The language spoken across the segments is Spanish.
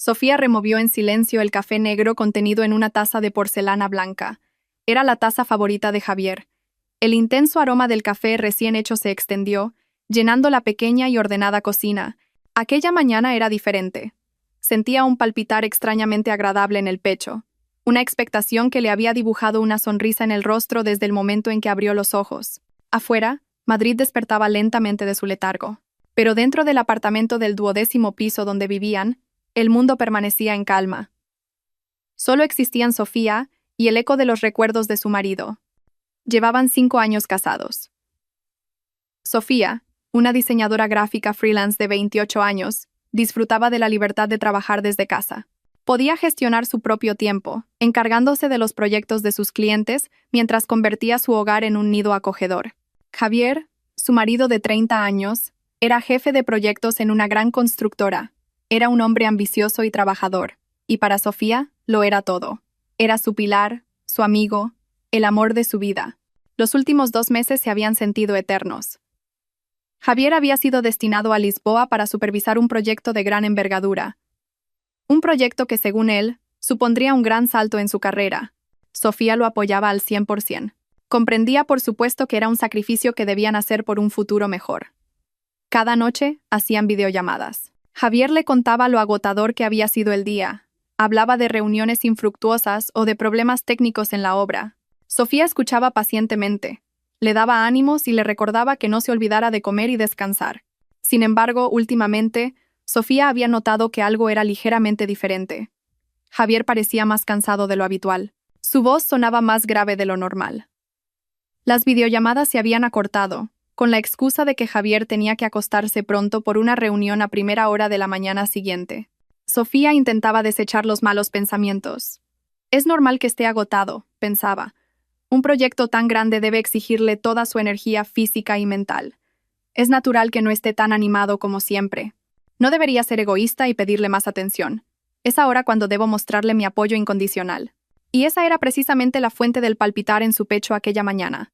Sofía removió en silencio el café negro contenido en una taza de porcelana blanca. Era la taza favorita de Javier. El intenso aroma del café recién hecho se extendió, llenando la pequeña y ordenada cocina. Aquella mañana era diferente. Sentía un palpitar extrañamente agradable en el pecho, una expectación que le había dibujado una sonrisa en el rostro desde el momento en que abrió los ojos. Afuera, Madrid despertaba lentamente de su letargo. Pero dentro del apartamento del 12º piso donde vivían, el mundo permanecía en calma. Solo existían Sofía y el eco de los recuerdos de su marido. Llevaban 5 años casados. Sofía, una diseñadora gráfica freelance de 28 años, disfrutaba de la libertad de trabajar desde casa. Podía gestionar su propio tiempo, encargándose de los proyectos de sus clientes mientras convertía su hogar en un nido acogedor. Javier, su marido de 30 años, era jefe de proyectos en una gran constructora. Era un hombre ambicioso y trabajador, y para Sofía lo era todo. Era su pilar, su amigo, el amor de su vida. Los últimos 2 meses se habían sentido eternos. Javier había sido destinado a Lisboa para supervisar un proyecto de gran envergadura. Un proyecto que, según él, supondría un gran salto en su carrera. Sofía lo apoyaba al 100%. Comprendía, por supuesto, que era un sacrificio que debían hacer por un futuro mejor. Cada noche hacían videollamadas. Javier le contaba lo agotador que había sido el día. Hablaba de reuniones infructuosas o de problemas técnicos en la obra. Sofía escuchaba pacientemente. Le daba ánimos y le recordaba que no se olvidara de comer y descansar. Sin embargo, últimamente, Sofía había notado que algo era ligeramente diferente. Javier parecía más cansado de lo habitual. Su voz sonaba más grave de lo normal. Las videollamadas se habían acortado, con la excusa de que Javier tenía que acostarse pronto por una reunión a primera hora de la mañana siguiente. Sofía intentaba desechar los malos pensamientos. Es normal que esté agotado, pensaba. Un proyecto tan grande debe exigirle toda su energía física y mental. Es natural que no esté tan animado como siempre. No debería ser egoísta y pedirle más atención. Es ahora cuando debo mostrarle mi apoyo incondicional. Y esa era precisamente la fuente del palpitar en su pecho aquella mañana.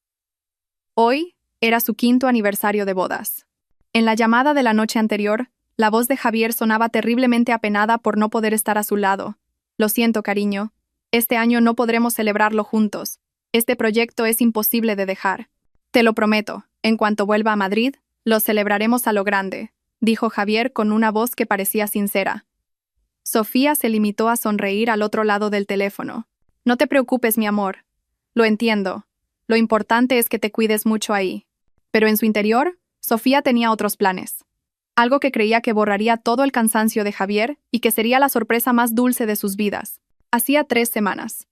Hoy era su 5º aniversario de bodas. En la llamada de la noche anterior, la voz de Javier sonaba terriblemente apenada por no poder estar a su lado. Lo siento, cariño. Este año no podremos celebrarlo juntos. Este proyecto es imposible de dejar. Te lo prometo, en cuanto vuelva a Madrid, lo celebraremos a lo grande, dijo Javier con una voz que parecía sincera. Sofía se limitó a sonreír al otro lado del teléfono. No te preocupes, mi amor. Lo entiendo. Lo importante es que te cuides mucho ahí. Pero en su interior, Sofía tenía otros planes. Algo que creía que borraría todo el cansancio de Javier y que sería la sorpresa más dulce de sus vidas. Hacía 3 semanas.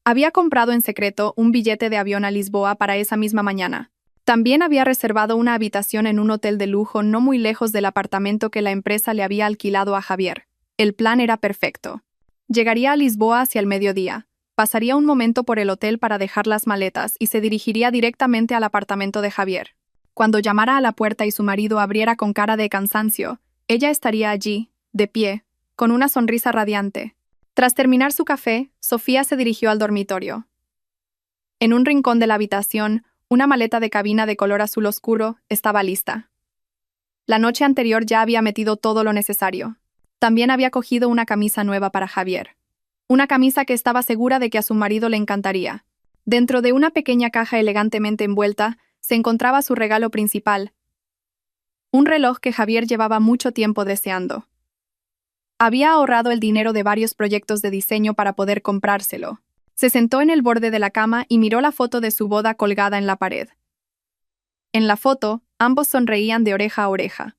Había comprado en secreto un billete de avión a Lisboa para esa misma mañana. También había reservado una habitación en un hotel de lujo no muy lejos del apartamento que la empresa le había alquilado a Javier. El plan era perfecto. Llegaría a Lisboa hacia el mediodía. Pasaría un momento por el hotel para dejar las maletas y se dirigiría directamente al apartamento de Javier. Cuando llamara a la puerta y su marido abriera con cara de cansancio, ella estaría allí, de pie, con una sonrisa radiante. Tras terminar su café, Sofía se dirigió al dormitorio. En un rincón de la habitación, una maleta de cabina de color azul oscuro estaba lista. La noche anterior ya había metido todo lo necesario. También había cogido una camisa nueva para Javier. Una camisa que estaba segura de que a su marido le encantaría. Dentro de una pequeña caja elegantemente envuelta, se encontraba su regalo principal. Un reloj que Javier llevaba mucho tiempo deseando. Había ahorrado el dinero de varios proyectos de diseño para poder comprárselo. Se sentó en el borde de la cama y miró la foto de su boda colgada en la pared. En la foto, ambos sonreían de oreja a oreja.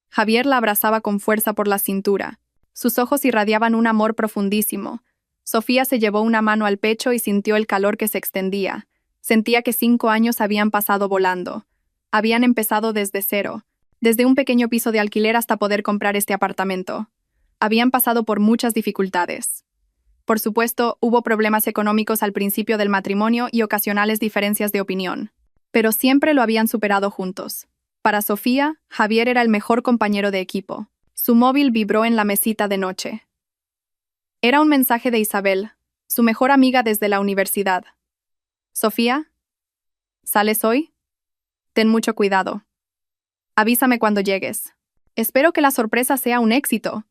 Javier la abrazaba con fuerza por la cintura. Sus ojos irradiaban un amor profundísimo. Sofía se llevó una mano al pecho y sintió el calor que se extendía. Sentía que 5 años habían pasado volando. Habían empezado desde cero, desde un pequeño piso de alquiler hasta poder comprar este apartamento. Habían pasado por muchas dificultades. Por supuesto, hubo problemas económicos al principio del matrimonio y ocasionales diferencias de opinión. Pero siempre lo habían superado juntos. Para Sofía, Javier era el mejor compañero de equipo. Su móvil vibró en la mesita de noche. Era un mensaje de Isabel, su mejor amiga desde la universidad. «Sofía, ¿sales hoy? Ten mucho cuidado. Avísame cuando llegues. Espero que la sorpresa sea un éxito».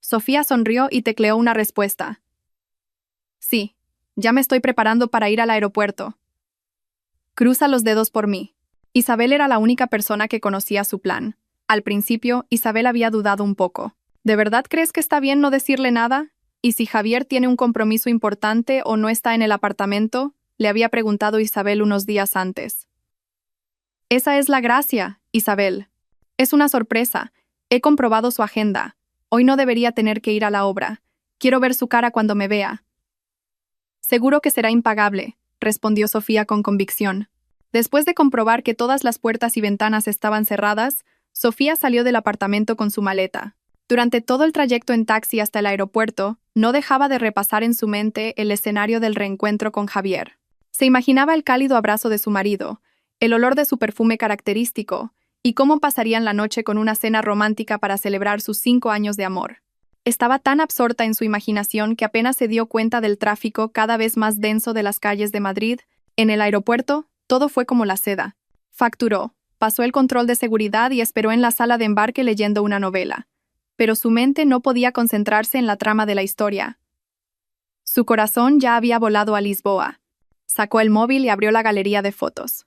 Sofía sonrió y tecleó una respuesta. Sí, ya me estoy preparando para ir al aeropuerto. Cruza los dedos por mí. Isabel era la única persona que conocía su plan. Al principio, Isabel había dudado un poco. ¿De verdad crees que está bien no decirle nada? ¿Y si Javier tiene un compromiso importante o no está en el apartamento? Le había preguntado Isabel unos días antes. Esa es la gracia, Isabel. Es una sorpresa. He comprobado su agenda. Hoy no debería tener que ir a la obra. Quiero ver su cara cuando me vea. Seguro que será impagable, respondió Sofía con convicción. Después de comprobar que todas las puertas y ventanas estaban cerradas, Sofía salió del apartamento con su maleta. Durante todo el trayecto en taxi hasta el aeropuerto, no dejaba de repasar en su mente el escenario del reencuentro con Javier. Se imaginaba el cálido abrazo de su marido, el olor de su perfume característico, y cómo pasarían la noche con una cena romántica para celebrar sus 5 años de amor. Estaba tan absorta en su imaginación que apenas se dio cuenta del tráfico cada vez más denso de las calles de Madrid. En el aeropuerto, todo fue como la seda. Facturó, pasó el control de seguridad y esperó en la sala de embarque leyendo una novela. Pero su mente no podía concentrarse en la trama de la historia. Su corazón ya había volado a Lisboa. Sacó el móvil y abrió la galería de fotos.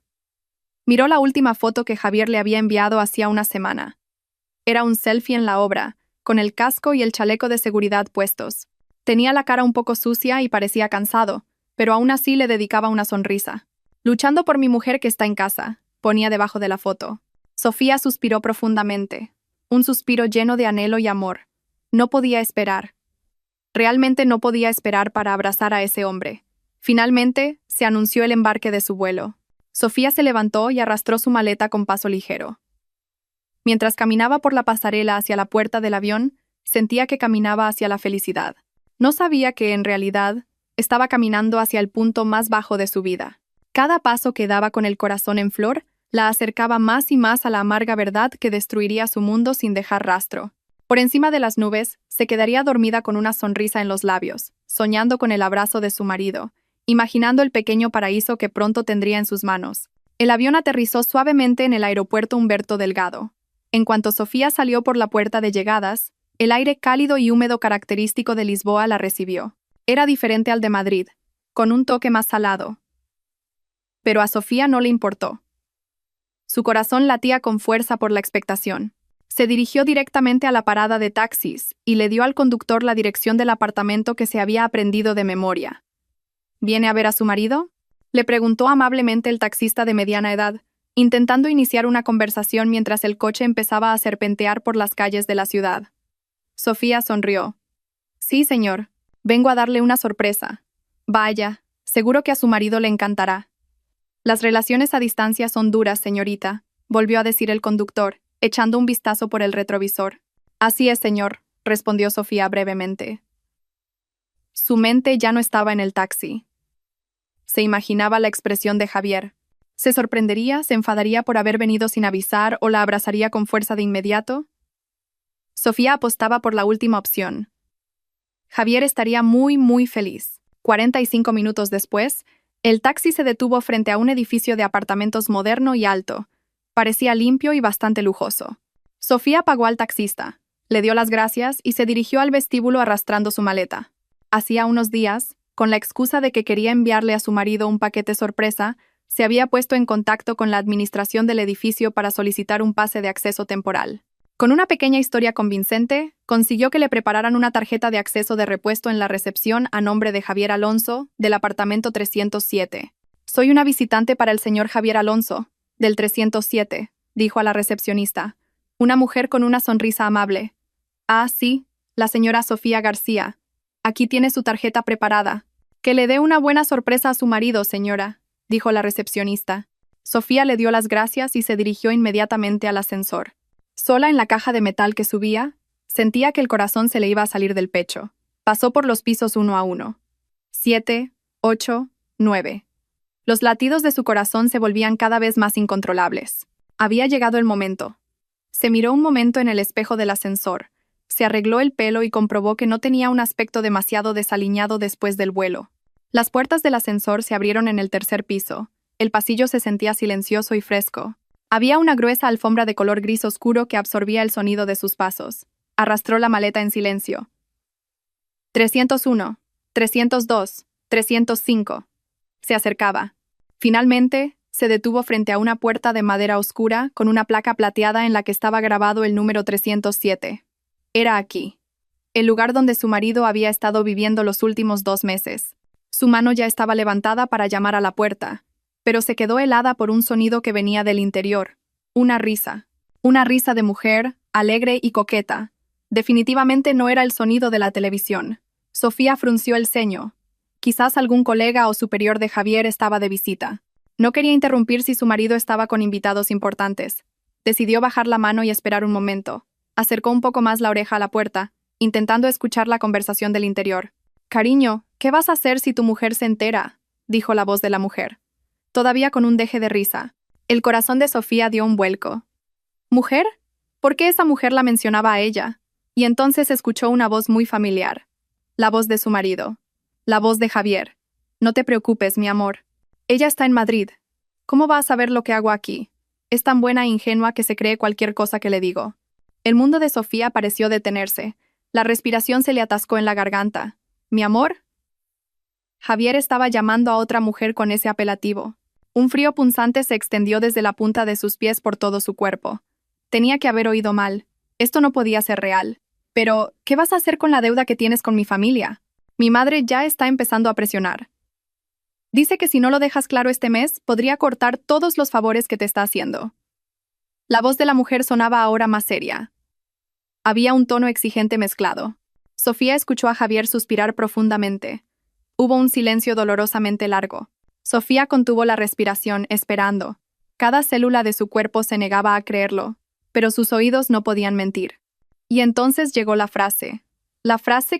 Miró la última foto que Javier le había enviado hacía una semana. Era un selfie en la obra, con el casco y el chaleco de seguridad puestos. Tenía la cara un poco sucia y parecía cansado, pero aún así le dedicaba una sonrisa. Luchando por mi mujer que está en casa, ponía debajo de la foto. Sofía suspiró profundamente. Un suspiro lleno de anhelo y amor. No podía esperar. Realmente no podía esperar para abrazar a ese hombre. Finalmente, se anunció el embarque de su vuelo. Sofía se levantó y arrastró su maleta con paso ligero. Mientras caminaba por la pasarela hacia la puerta del avión, sentía que caminaba hacia la felicidad. No sabía que, en realidad, estaba caminando hacia el punto más bajo de su vida. Cada paso que daba con el corazón en flor la acercaba más y más a la amarga verdad que destruiría su mundo sin dejar rastro. Por encima de las nubes, se quedaría dormida con una sonrisa en los labios, soñando con el abrazo de su marido, imaginando el pequeño paraíso que pronto tendría en sus manos. El avión aterrizó suavemente en el aeropuerto Humberto Delgado. En cuanto Sofía salió por la puerta de llegadas, el aire cálido y húmedo característico de Lisboa la recibió. Era diferente al de Madrid, con un toque más salado. Pero a Sofía no le importó. Su corazón latía con fuerza por la expectación. Se dirigió directamente a la parada de taxis y le dio al conductor la dirección del apartamento que se había aprendido de memoria. ¿Viene a ver a su marido?, le preguntó amablemente el taxista de mediana edad, intentando iniciar una conversación mientras el coche empezaba a serpentear por las calles de la ciudad. Sofía sonrió. Sí, señor. Vengo a darle una sorpresa. Vaya, seguro que a su marido le encantará. Las relaciones a distancia son duras, señorita, volvió a decir el conductor, echando un vistazo por el retrovisor. Así es, señor, respondió Sofía brevemente. Su mente ya no estaba en el taxi. Se imaginaba la expresión de Javier. ¿Se sorprendería, se enfadaría por haber venido sin avisar o la abrazaría con fuerza de inmediato? Sofía apostaba por la última opción. Javier estaría muy feliz. 45 minutos después, el taxi se detuvo frente a un edificio de apartamentos moderno y alto. Parecía limpio y bastante lujoso. Sofía pagó al taxista, le dio las gracias y se dirigió al vestíbulo arrastrando su maleta. Hacía unos días, con la excusa de que quería enviarle a su marido un paquete sorpresa, se había puesto en contacto con la administración del edificio para solicitar un pase de acceso temporal. Con una pequeña historia convincente, consiguió que le prepararan una tarjeta de acceso de repuesto en la recepción a nombre de Javier Alonso, del apartamento 307. Soy una visitante para el señor Javier Alonso, del 307, dijo a la recepcionista, una mujer con una sonrisa amable. Ah, sí, la señora Sofía García. Aquí tiene su tarjeta preparada. Que le dé una buena sorpresa a su marido, señora, dijo la recepcionista. Sofía le dio las gracias y se dirigió inmediatamente al ascensor. Sola en la caja de metal que subía, sentía que el corazón se le iba a salir del pecho. Pasó por los pisos uno a uno. 7, 8, 9. Los latidos de su corazón se volvían cada vez más incontrolables. Había llegado el momento. Se miró un momento en el espejo del ascensor, se arregló el pelo y comprobó que no tenía un aspecto demasiado desaliñado después del vuelo. Las puertas del ascensor se abrieron en el tercer piso. El pasillo se sentía silencioso y fresco. Había una gruesa alfombra de color gris oscuro que absorbía el sonido de sus pasos. Arrastró la maleta en silencio. 301, 302, 305. Se acercaba. Finalmente, se detuvo frente a una puerta de madera oscura con una placa plateada en la que estaba grabado el número 307. Era aquí. El lugar donde su marido había estado viviendo los últimos 2 meses. Su mano ya estaba levantada para llamar a la puerta, pero se quedó helada por un sonido que venía del interior. Una risa. Una risa de mujer, alegre y coqueta. Definitivamente no era el sonido de la televisión. Sofía frunció el ceño. Quizás algún colega o superior de Javier estaba de visita. No quería interrumpir si su marido estaba con invitados importantes. Decidió bajar la mano y esperar un momento. Acercó un poco más la oreja a la puerta, intentando escuchar la conversación del interior. «Cariño, ¿qué vas a hacer si tu mujer se entera?», dijo la voz de la mujer, todavía con un deje de risa. El corazón de Sofía dio un vuelco. ¿Mujer? ¿Por qué esa mujer la mencionaba a ella? Y entonces escuchó una voz muy familiar. La voz de su marido. La voz de Javier. «No te preocupes, mi amor. Ella está en Madrid. ¿Cómo va a saber lo que hago aquí? Es tan buena e ingenua que se cree cualquier cosa que le digo». El mundo de Sofía pareció detenerse. La respiración se le atascó en la garganta. «¿Mi amor?». Javier estaba llamando a otra mujer con ese apelativo. Un frío punzante se extendió desde la punta de sus pies por todo su cuerpo. Tenía que haber oído mal. Esto no podía ser real. «Pero, ¿qué vas a hacer con la deuda que tienes con mi familia? Mi madre ya está empezando a presionar. Dice que si no lo dejas claro este mes, podría cortar todos los favores que te está haciendo». La voz de la mujer sonaba ahora más seria. Había un tono exigente mezclado. Sofía escuchó a Javier suspirar profundamente. Hubo un silencio dolorosamente largo. Sofía contuvo la respiración, esperando. Cada célula de su cuerpo se negaba a creerlo, pero sus oídos no podían mentir. Y entonces llegó la frase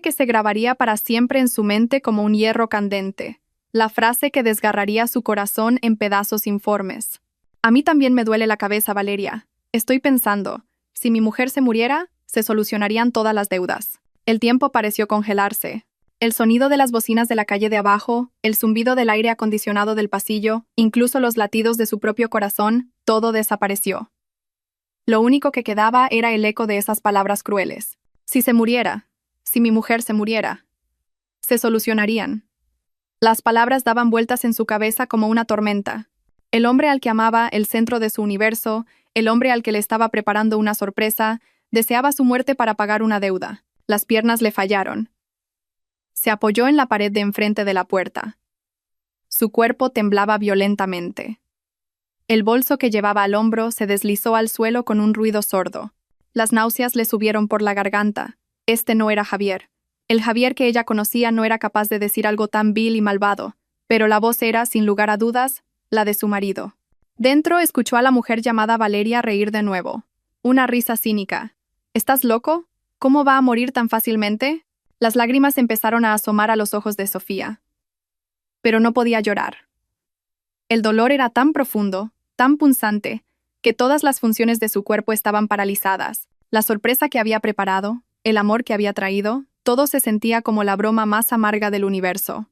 que se grabaría para siempre en su mente como un hierro candente, la frase que desgarraría su corazón en pedazos informes. «A mí también me duele la cabeza, Valeria. Estoy pensando, si mi mujer se muriera, se solucionarían todas las deudas». El tiempo pareció congelarse. El sonido de las bocinas de la calle de abajo, el zumbido del aire acondicionado del pasillo, incluso los latidos de su propio corazón, todo desapareció. Lo único que quedaba era el eco de esas palabras crueles. Si se muriera, si mi mujer se muriera, se solucionarían. Las palabras daban vueltas en su cabeza como una tormenta. El hombre al que amaba, el centro de su universo, el hombre al que le estaba preparando una sorpresa, deseaba su muerte para pagar una deuda. Las piernas le fallaron. Se apoyó en la pared de enfrente de la puerta. Su cuerpo temblaba violentamente. El bolso que llevaba al hombro se deslizó al suelo con un ruido sordo. Las náuseas le subieron por la garganta. Este no era Javier. El Javier que ella conocía no era capaz de decir algo tan vil y malvado, pero la voz era, sin lugar a dudas, la de su marido. Dentro escuchó a la mujer llamada Valeria reír de nuevo. Una risa cínica. «¿Estás loco? ¿Cómo va a morir tan fácilmente?». Las lágrimas empezaron a asomar a los ojos de Sofía. Pero no podía llorar. El dolor era tan profundo, tan punzante, que todas las funciones de su cuerpo estaban paralizadas. La sorpresa que había preparado, el amor que había traído, todo se sentía como la broma más amarga del universo.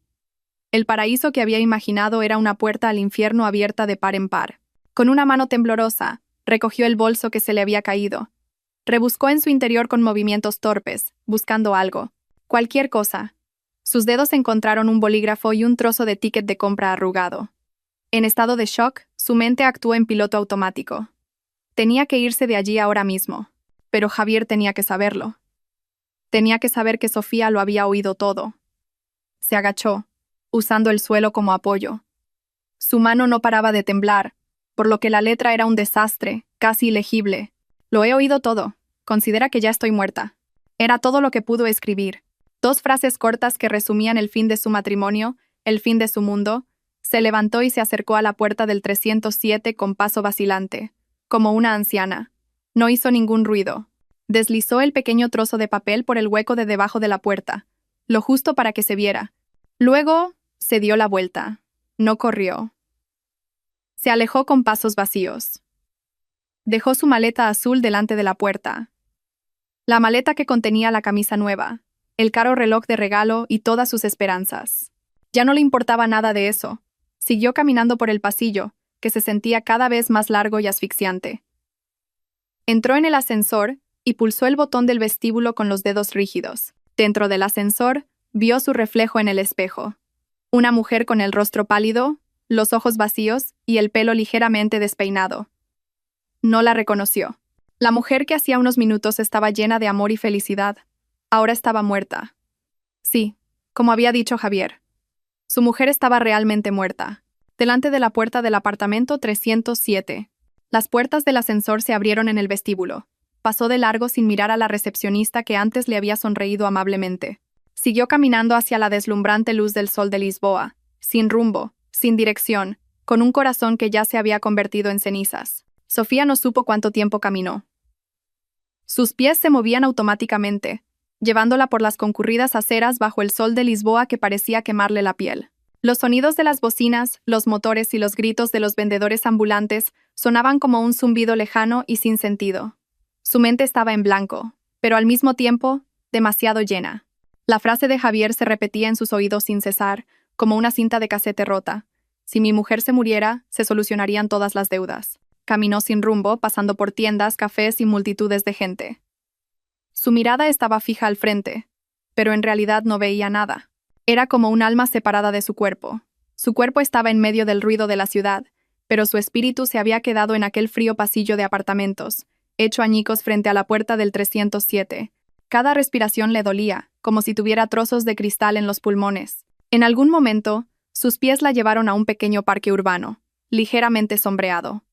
El paraíso que había imaginado era una puerta al infierno abierta de par en par. Con una mano temblorosa, recogió el bolso que se le había caído. Rebuscó en su interior con movimientos torpes, buscando algo. Cualquier cosa. Sus dedos encontraron un bolígrafo y un trozo de ticket de compra arrugado. En estado de shock, su mente actuó en piloto automático. Tenía que irse de allí ahora mismo. Pero Javier tenía que saberlo. Tenía que saber que Sofía lo había oído todo. Se agachó, usando el suelo como apoyo. Su mano no paraba de temblar, por lo que la letra era un desastre, casi ilegible. «Lo he oído todo. Considera que ya estoy muerta». Era todo lo que pudo escribir. 2 frases cortas que resumían el fin de su matrimonio, el fin de su mundo. Se levantó y se acercó a la puerta del 307 con paso vacilante, como una anciana. No hizo ningún ruido. Deslizó el pequeño trozo de papel por el hueco de debajo de la puerta, lo justo para que se viera. Luego, se dio la vuelta. No corrió. Se alejó con pasos vacíos. Dejó su maleta azul delante de la puerta. La maleta que contenía la camisa nueva, el caro reloj de regalo y todas sus esperanzas. Ya no le importaba nada de eso. Siguió caminando por el pasillo, que se sentía cada vez más largo y asfixiante. Entró en el ascensor y pulsó el botón del vestíbulo con los dedos rígidos. Dentro del ascensor, vio su reflejo en el espejo. Una mujer con el rostro pálido, los ojos vacíos y el pelo ligeramente despeinado. No la reconoció. La mujer que hacía unos minutos estaba llena de amor y felicidad. Ahora estaba muerta. Sí, como había dicho Javier. Su mujer estaba realmente muerta. Delante de la puerta del apartamento 307. Las puertas del ascensor se abrieron en el vestíbulo. Pasó de largo sin mirar a la recepcionista que antes le había sonreído amablemente. Siguió caminando hacia la deslumbrante luz del sol de Lisboa, sin rumbo, sin dirección, con un corazón que ya se había convertido en cenizas. Sofía no supo cuánto tiempo caminó. Sus pies se movían automáticamente, llevándola por las concurridas aceras bajo el sol de Lisboa que parecía quemarle la piel. Los sonidos de las bocinas, los motores y los gritos de los vendedores ambulantes sonaban como un zumbido lejano y sin sentido. Su mente estaba en blanco, pero al mismo tiempo, demasiado llena. La frase de Javier se repetía en sus oídos sin cesar, como una cinta de casete rota. Si mi mujer se muriera, se solucionarían todas las deudas. Caminó sin rumbo, pasando por tiendas, cafés y multitudes de gente. Su mirada estaba fija al frente, pero en realidad no veía nada. Era como un alma separada de su cuerpo. Su cuerpo estaba en medio del ruido de la ciudad, pero su espíritu se había quedado en aquel frío pasillo de apartamentos, hecho añicos frente a la puerta del 307. Cada respiración le dolía, como si tuviera trozos de cristal en los pulmones. En algún momento, sus pies la llevaron a un pequeño parque urbano, ligeramente sombreado.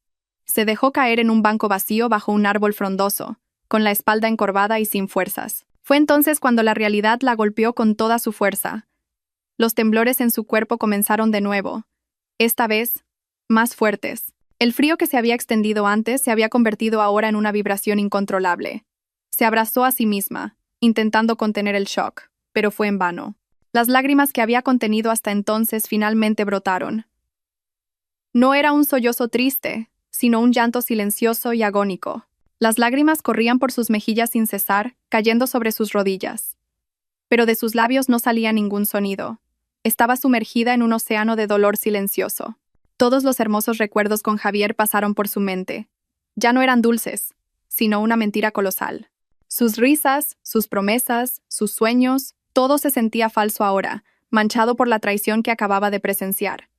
Se dejó caer en un banco vacío bajo un árbol frondoso, con la espalda encorvada y sin fuerzas. Fue entonces cuando la realidad la golpeó con toda su fuerza. Los temblores en su cuerpo comenzaron de nuevo, esta vez, más fuertes. El frío que se había extendido antes se había convertido ahora en una vibración incontrolable. Se abrazó a sí misma, intentando contener el shock, pero fue en vano. Las lágrimas que había contenido hasta entonces finalmente brotaron. No era un sollozo triste, sino un llanto silencioso y agónico. Las lágrimas corrían por sus mejillas sin cesar, cayendo sobre sus rodillas. Pero de sus labios no salía ningún sonido. Estaba sumergida en un océano de dolor silencioso. Todos los hermosos recuerdos con Javier pasaron por su mente. Ya no eran dulces, sino una mentira colosal. Sus risas, sus promesas, sus sueños, todo se sentía falso ahora, manchado por la traición que acababa de presenciar.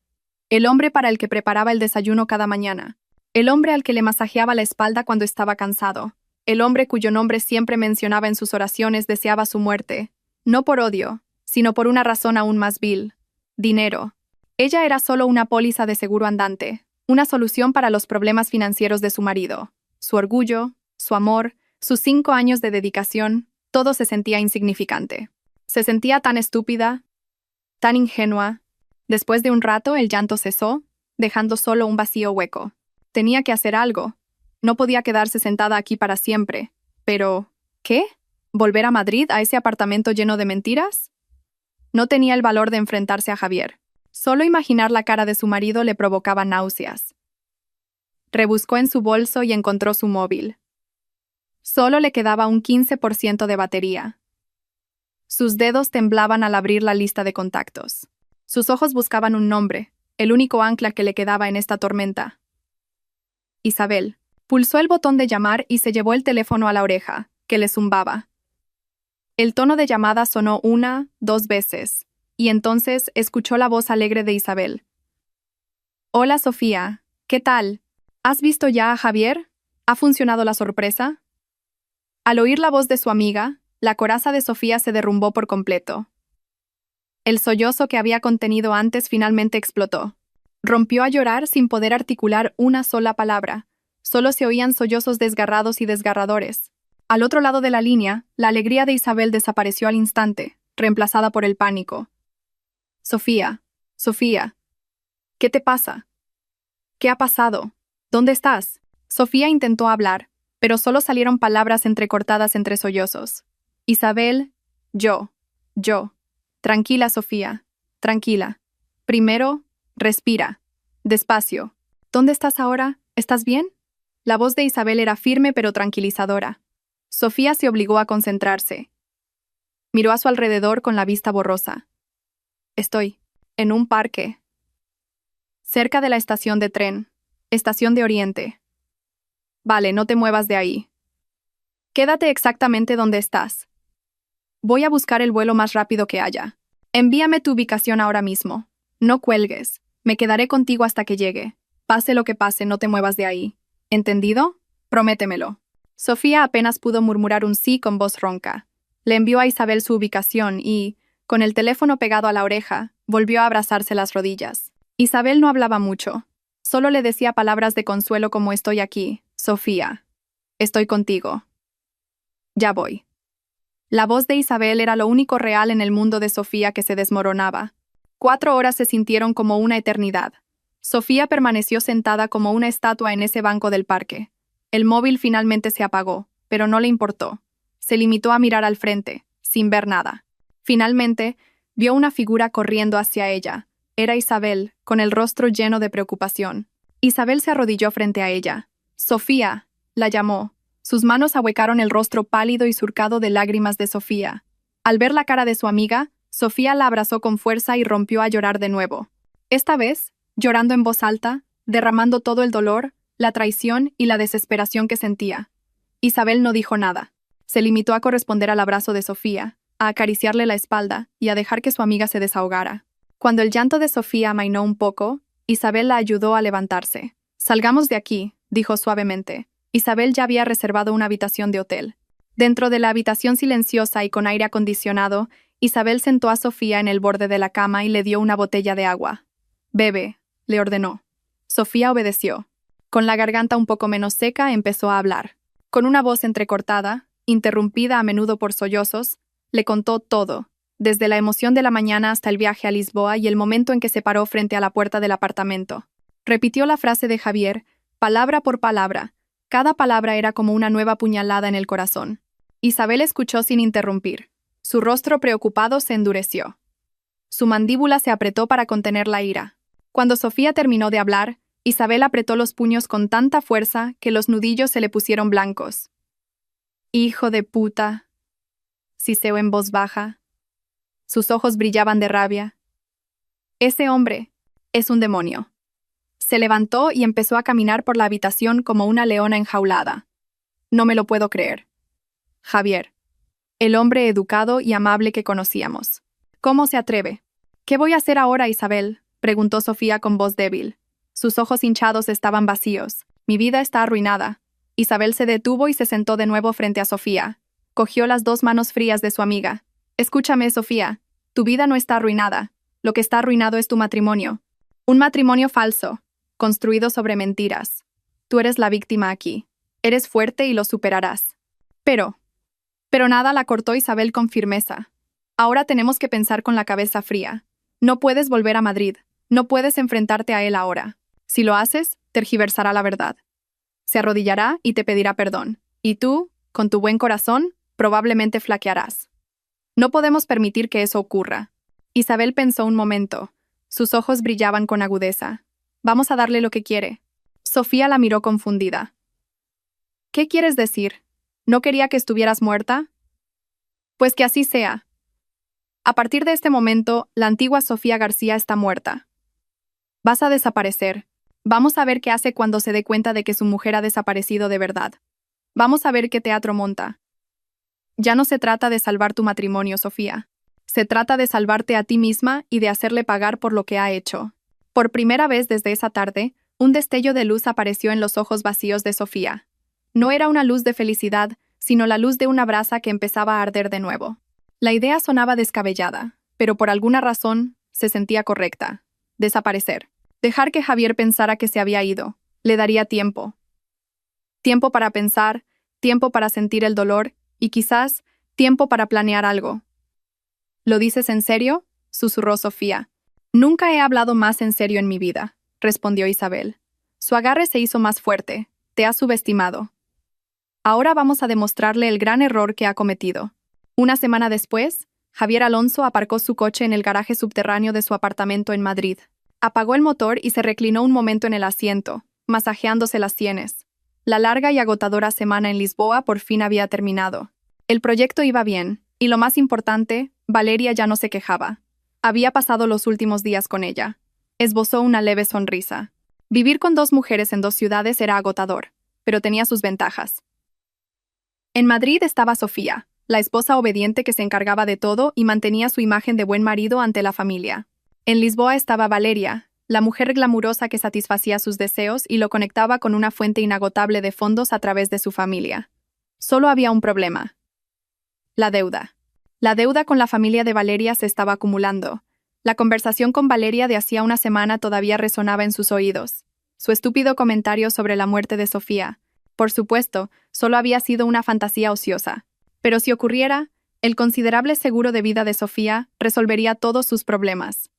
El hombre para el que preparaba el desayuno cada mañana. El hombre al que le masajeaba la espalda cuando estaba cansado. El hombre cuyo nombre siempre mencionaba en sus oraciones deseaba su muerte. No por odio, sino por una razón aún más vil. Dinero. Ella era solo una póliza de seguro andante, una solución para los problemas financieros de su marido. Su orgullo, su amor, sus 5 años de dedicación, todo se sentía insignificante. Se sentía tan estúpida, tan ingenua. Después de un rato el llanto cesó, dejando solo un vacío hueco. Tenía que hacer algo. No podía quedarse sentada aquí para siempre. Pero, ¿qué? ¿Volver a Madrid, a ese apartamento lleno de mentiras? No tenía el valor de enfrentarse a Javier. Solo imaginar la cara de su marido le provocaba náuseas. Rebuscó en su bolso y encontró su móvil. Solo le quedaba un 15% de batería. Sus dedos temblaban al abrir la lista de contactos. Sus ojos buscaban un nombre, el único ancla que le quedaba en esta tormenta. Isabel. Pulsó el botón de llamar y se llevó el teléfono a la oreja, que le zumbaba. El tono de llamada sonó 1, 2 veces, y entonces escuchó la voz alegre de Isabel. «Hola, Sofía. ¿Qué tal? ¿Has visto ya a Javier? ¿Ha funcionado la sorpresa?» Al oír la voz de su amiga, la coraza de Sofía se derrumbó por completo. El sollozo que había contenido antes finalmente explotó. Rompió a llorar sin poder articular una sola palabra. Solo se oían sollozos desgarrados y desgarradores. Al otro lado de la línea, la alegría de Isabel desapareció al instante, reemplazada por el pánico. «Sofía, Sofía, ¿qué te pasa? ¿Qué ha pasado? ¿Dónde estás?» Sofía intentó hablar, pero solo salieron palabras entrecortadas entre sollozos. «Isabel, yo. Tranquila, Sofía, tranquila. Primero, respira. Despacio. ¿Dónde estás ahora? ¿Estás bien?» La voz de Isabel era firme pero tranquilizadora. Sofía se obligó a concentrarse. Miró a su alrededor con la vista borrosa. «Estoy en un parque. Cerca de la estación de tren. Estación de Oriente. Vale, no te muevas de ahí. Quédate exactamente donde estás. Voy a buscar el vuelo más rápido que haya. Envíame tu ubicación ahora mismo. No cuelgues. Me quedaré contigo hasta que llegue. Pase lo que pase, no te muevas de ahí. ¿Entendido? Prométemelo. Sofía apenas pudo murmurar un sí con voz ronca. Le envió a Isabel su ubicación y, con el teléfono pegado a la oreja, volvió a abrazarse las rodillas. Isabel no hablaba mucho. Solo le decía palabras de consuelo como estoy aquí, Sofía. Estoy contigo. Ya voy. La voz de Isabel era lo único real en el mundo de Sofía que se desmoronaba. 4 horas se sintieron como una eternidad. Sofía permaneció sentada como una estatua en ese banco del parque. El móvil finalmente se apagó, pero no le importó. Se limitó a mirar al frente, sin ver nada. Finalmente, vio una figura corriendo hacia ella. Era Isabel, con el rostro lleno de preocupación. Isabel se arrodilló frente a ella. Sofía, la llamó. Sus manos ahuecaron el rostro pálido y surcado de lágrimas de Sofía. Al ver la cara de su amiga, Sofía la abrazó con fuerza y rompió a llorar de nuevo. Esta vez, llorando en voz alta, derramando todo el dolor, la traición y la desesperación que sentía. Isabel no dijo nada. Se limitó a corresponder al abrazo de Sofía, a acariciarle la espalda y a dejar que su amiga se desahogara. Cuando el llanto de Sofía amainó un poco, Isabel la ayudó a levantarse. «Salgamos de aquí», dijo suavemente. Isabel ya había reservado una habitación de hotel. Dentro de la habitación silenciosa y con aire acondicionado, Isabel sentó a Sofía en el borde de la cama y le dio una botella de agua. «Bebe», le ordenó. Sofía obedeció. Con la garganta un poco menos seca, empezó a hablar. Con una voz entrecortada, interrumpida a menudo por sollozos, le contó todo, desde la emoción de la mañana hasta el viaje a Lisboa y el momento en que se paró frente a la puerta del apartamento. Repitió la frase de Javier, palabra por palabra. Cada palabra era como una nueva puñalada en el corazón. Isabel escuchó sin interrumpir. Su rostro preocupado se endureció. Su mandíbula se apretó para contener la ira. Cuando Sofía terminó de hablar, Isabel apretó los puños con tanta fuerza que los nudillos se le pusieron blancos. «Hijo de puta», siseó en voz baja. Sus ojos brillaban de rabia. «Ese hombre es un demonio». Se levantó y empezó a caminar por la habitación como una leona enjaulada. «No me lo puedo creer. Javier, el hombre educado y amable que conocíamos. ¿Cómo se atreve?» «¿Qué voy a hacer ahora, Isabel?», preguntó Sofía con voz débil. Sus ojos hinchados estaban vacíos. «Mi vida está arruinada». Isabel se detuvo y se sentó de nuevo frente a Sofía. Cogió las 2 manos frías de su amiga. «Escúchame, Sofía. Tu vida no está arruinada. Lo que está arruinado es tu matrimonio. Un matrimonio falso, construido sobre mentiras. Tú eres la víctima aquí. Eres fuerte y lo superarás». Pero nada, la cortó Isabel con firmeza. «Ahora tenemos que pensar con la cabeza fría. No puedes volver a Madrid. No puedes enfrentarte a él ahora. Si lo haces, tergiversará la verdad. Se arrodillará y te pedirá perdón. Y tú, con tu buen corazón, probablemente flaquearás. No podemos permitir que eso ocurra». Isabel pensó un momento. Sus ojos brillaban con agudeza. «Vamos a darle lo que quiere». Sofía la miró confundida. «¿Qué quieres decir? ¿No quería que estuvieras muerta?» «Pues que así sea. A partir de este momento, la antigua Sofía García está muerta. Vas a desaparecer. Vamos a ver qué hace cuando se dé cuenta de que su mujer ha desaparecido de verdad. Vamos a ver qué teatro monta. Ya no se trata de salvar tu matrimonio, Sofía. Se trata de salvarte a ti misma y de hacerle pagar por lo que ha hecho». Por primera vez desde esa tarde, un destello de luz apareció en los ojos vacíos de Sofía. No era una luz de felicidad, sino la luz de una brasa que empezaba a arder de nuevo. La idea sonaba descabellada, pero por alguna razón se sentía correcta. Desaparecer. Dejar que Javier pensara que se había ido. Le daría tiempo. Tiempo para pensar, tiempo para sentir el dolor y quizás tiempo para planear algo. «¿Lo dices en serio?», susurró Sofía. «Nunca he hablado más en serio en mi vida», respondió Isabel. Su agarre se hizo más fuerte. «Te has subestimado. Ahora vamos a demostrarle el gran error que ha cometido». Una semana después, Javier Alonso aparcó su coche en el garaje subterráneo de su apartamento en Madrid. Apagó el motor y se reclinó un momento en el asiento, masajeándose las sienes. La larga y agotadora semana en Lisboa por fin había terminado. El proyecto iba bien, y lo más importante, Valeria ya no se quejaba. Había pasado los últimos días con ella. Esbozó una leve sonrisa. Vivir con 2 mujeres en 2 ciudades era agotador, pero tenía sus ventajas. En Madrid estaba Sofía, la esposa obediente que se encargaba de todo y mantenía su imagen de buen marido ante la familia. En Lisboa estaba Valeria, la mujer glamurosa que satisfacía sus deseos y lo conectaba con una fuente inagotable de fondos a través de su familia. Solo había un problema: la deuda. La deuda con la familia de Valeria se estaba acumulando. La conversación con Valeria de hacía una semana todavía resonaba en sus oídos. Su estúpido comentario sobre la muerte de Sofía. Por supuesto, solo había sido una fantasía ociosa. Pero si ocurriera, el considerable seguro de vida de Sofía resolvería todos sus problemas.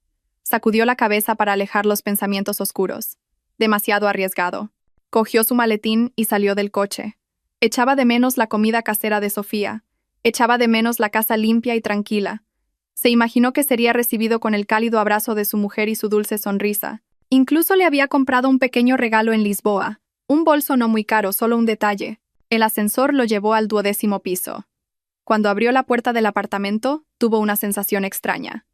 Sacudió la cabeza para alejar los pensamientos oscuros. Demasiado arriesgado. Cogió su maletín y salió del coche. Echaba de menos la comida casera de Sofía. Echaba de menos la casa limpia y tranquila. Se imaginó que sería recibido con el cálido abrazo de su mujer y su dulce sonrisa. Incluso le había comprado un pequeño regalo en Lisboa. Un bolso no muy caro, solo un detalle. El ascensor lo llevó al 12º piso. Cuando abrió la puerta del apartamento, tuvo una sensación extraña.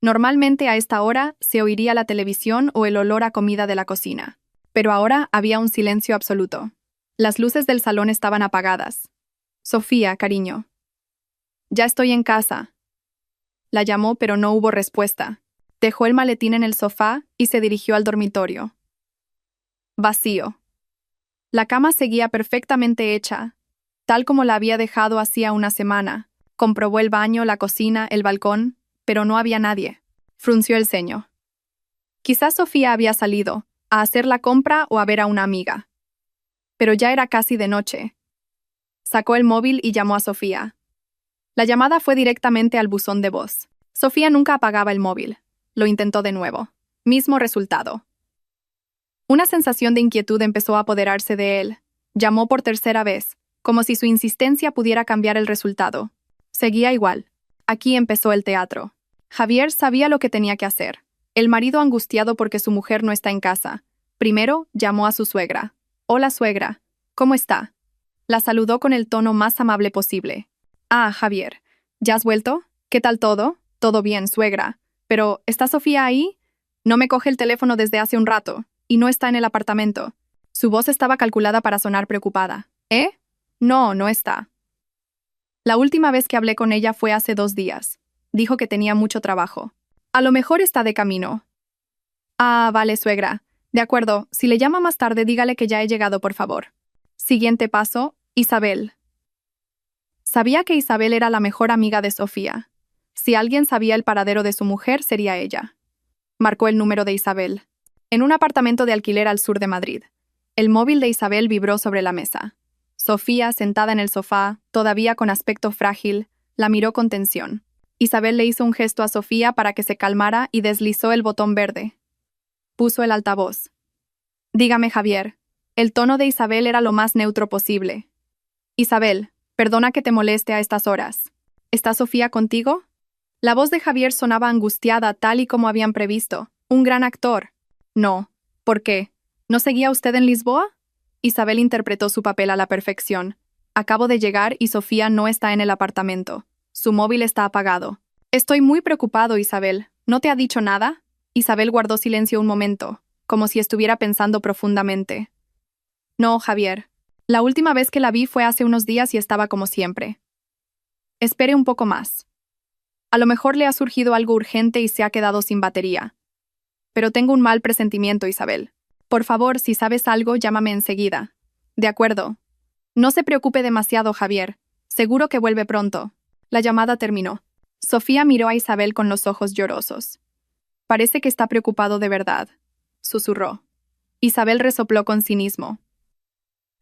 Normalmente a esta hora se oiría la televisión o el olor a comida de la cocina. Pero ahora había un silencio absoluto. Las luces del salón estaban apagadas. «Sofía, cariño». «Ya estoy en casa». La llamó, pero no hubo respuesta. Dejó el maletín en el sofá y se dirigió al dormitorio. Vacío. La cama seguía perfectamente hecha, tal como la había dejado hacía una semana. Comprobó el baño, la cocina, el balcón, pero no había nadie. Frunció el ceño. Quizás Sofía había salido, a hacer la compra o a ver a una amiga. Pero ya era casi de noche. Sacó el móvil y llamó a Sofía. La llamada fue directamente al buzón de voz. Sofía nunca apagaba el móvil. Lo intentó de nuevo. Mismo resultado. Una sensación de inquietud empezó a apoderarse de él. Llamó por tercera vez, como si su insistencia pudiera cambiar el resultado. Seguía igual. Aquí empezó el teatro. Javier sabía lo que tenía que hacer. El marido angustiado porque su mujer no está en casa. Primero, llamó a su suegra. «Hola, suegra. ¿Cómo está?» La saludó con el tono más amable posible. «Ah, Javier. ¿Ya has vuelto? ¿Qué tal todo?» «Todo bien, suegra. Pero, ¿está Sofía ahí?» «No me coge el teléfono desde hace un rato. Y no está en el apartamento». Su voz estaba calculada para sonar preocupada. «¿Eh? No, no está. La última vez que hablé con ella fue hace 2 días. Dijo que tenía mucho trabajo. A lo mejor está de camino». «Ah, vale, suegra. De acuerdo, si le llama más tarde dígale que ya he llegado, por favor». Siguiente paso, Isabel. Sabía que Isabel era la mejor amiga de Sofía. Si alguien sabía el paradero de su mujer, sería ella. Marcó el número de Isabel. En un apartamento de alquiler al sur de Madrid. El móvil de Isabel vibró sobre la mesa. Sofía, sentada en el sofá, todavía con aspecto frágil, la miró con tensión. Isabel le hizo un gesto a Sofía para que se calmara y deslizó el botón verde. Puso el altavoz. «Dígame, Javier». El tono de Isabel era lo más neutro posible. «Isabel, perdona que te moleste a estas horas. ¿Está Sofía contigo?» La voz de Javier sonaba angustiada, tal y como habían previsto. Un gran actor. «No. ¿Por qué? ¿No seguía usted en Lisboa?» Isabel interpretó su papel a la perfección. «Acabo de llegar y Sofía no está en el apartamento. Su móvil está apagado». «Estoy muy preocupado, Isabel. ¿No te ha dicho nada?» Isabel guardó silencio un momento, como si estuviera pensando profundamente. «No, Javier. La última vez que la vi fue hace unos días y estaba como siempre. Espere un poco más. A lo mejor le ha surgido algo urgente y se ha quedado sin batería. Pero tengo un mal presentimiento, Isabel. Por favor, si sabes algo, llámame enseguida». «De acuerdo. No se preocupe demasiado, Javier. Seguro que vuelve pronto». La llamada terminó. Sofía miró a Isabel con los ojos llorosos. «Parece que está preocupado de verdad», susurró. Isabel resopló con cinismo.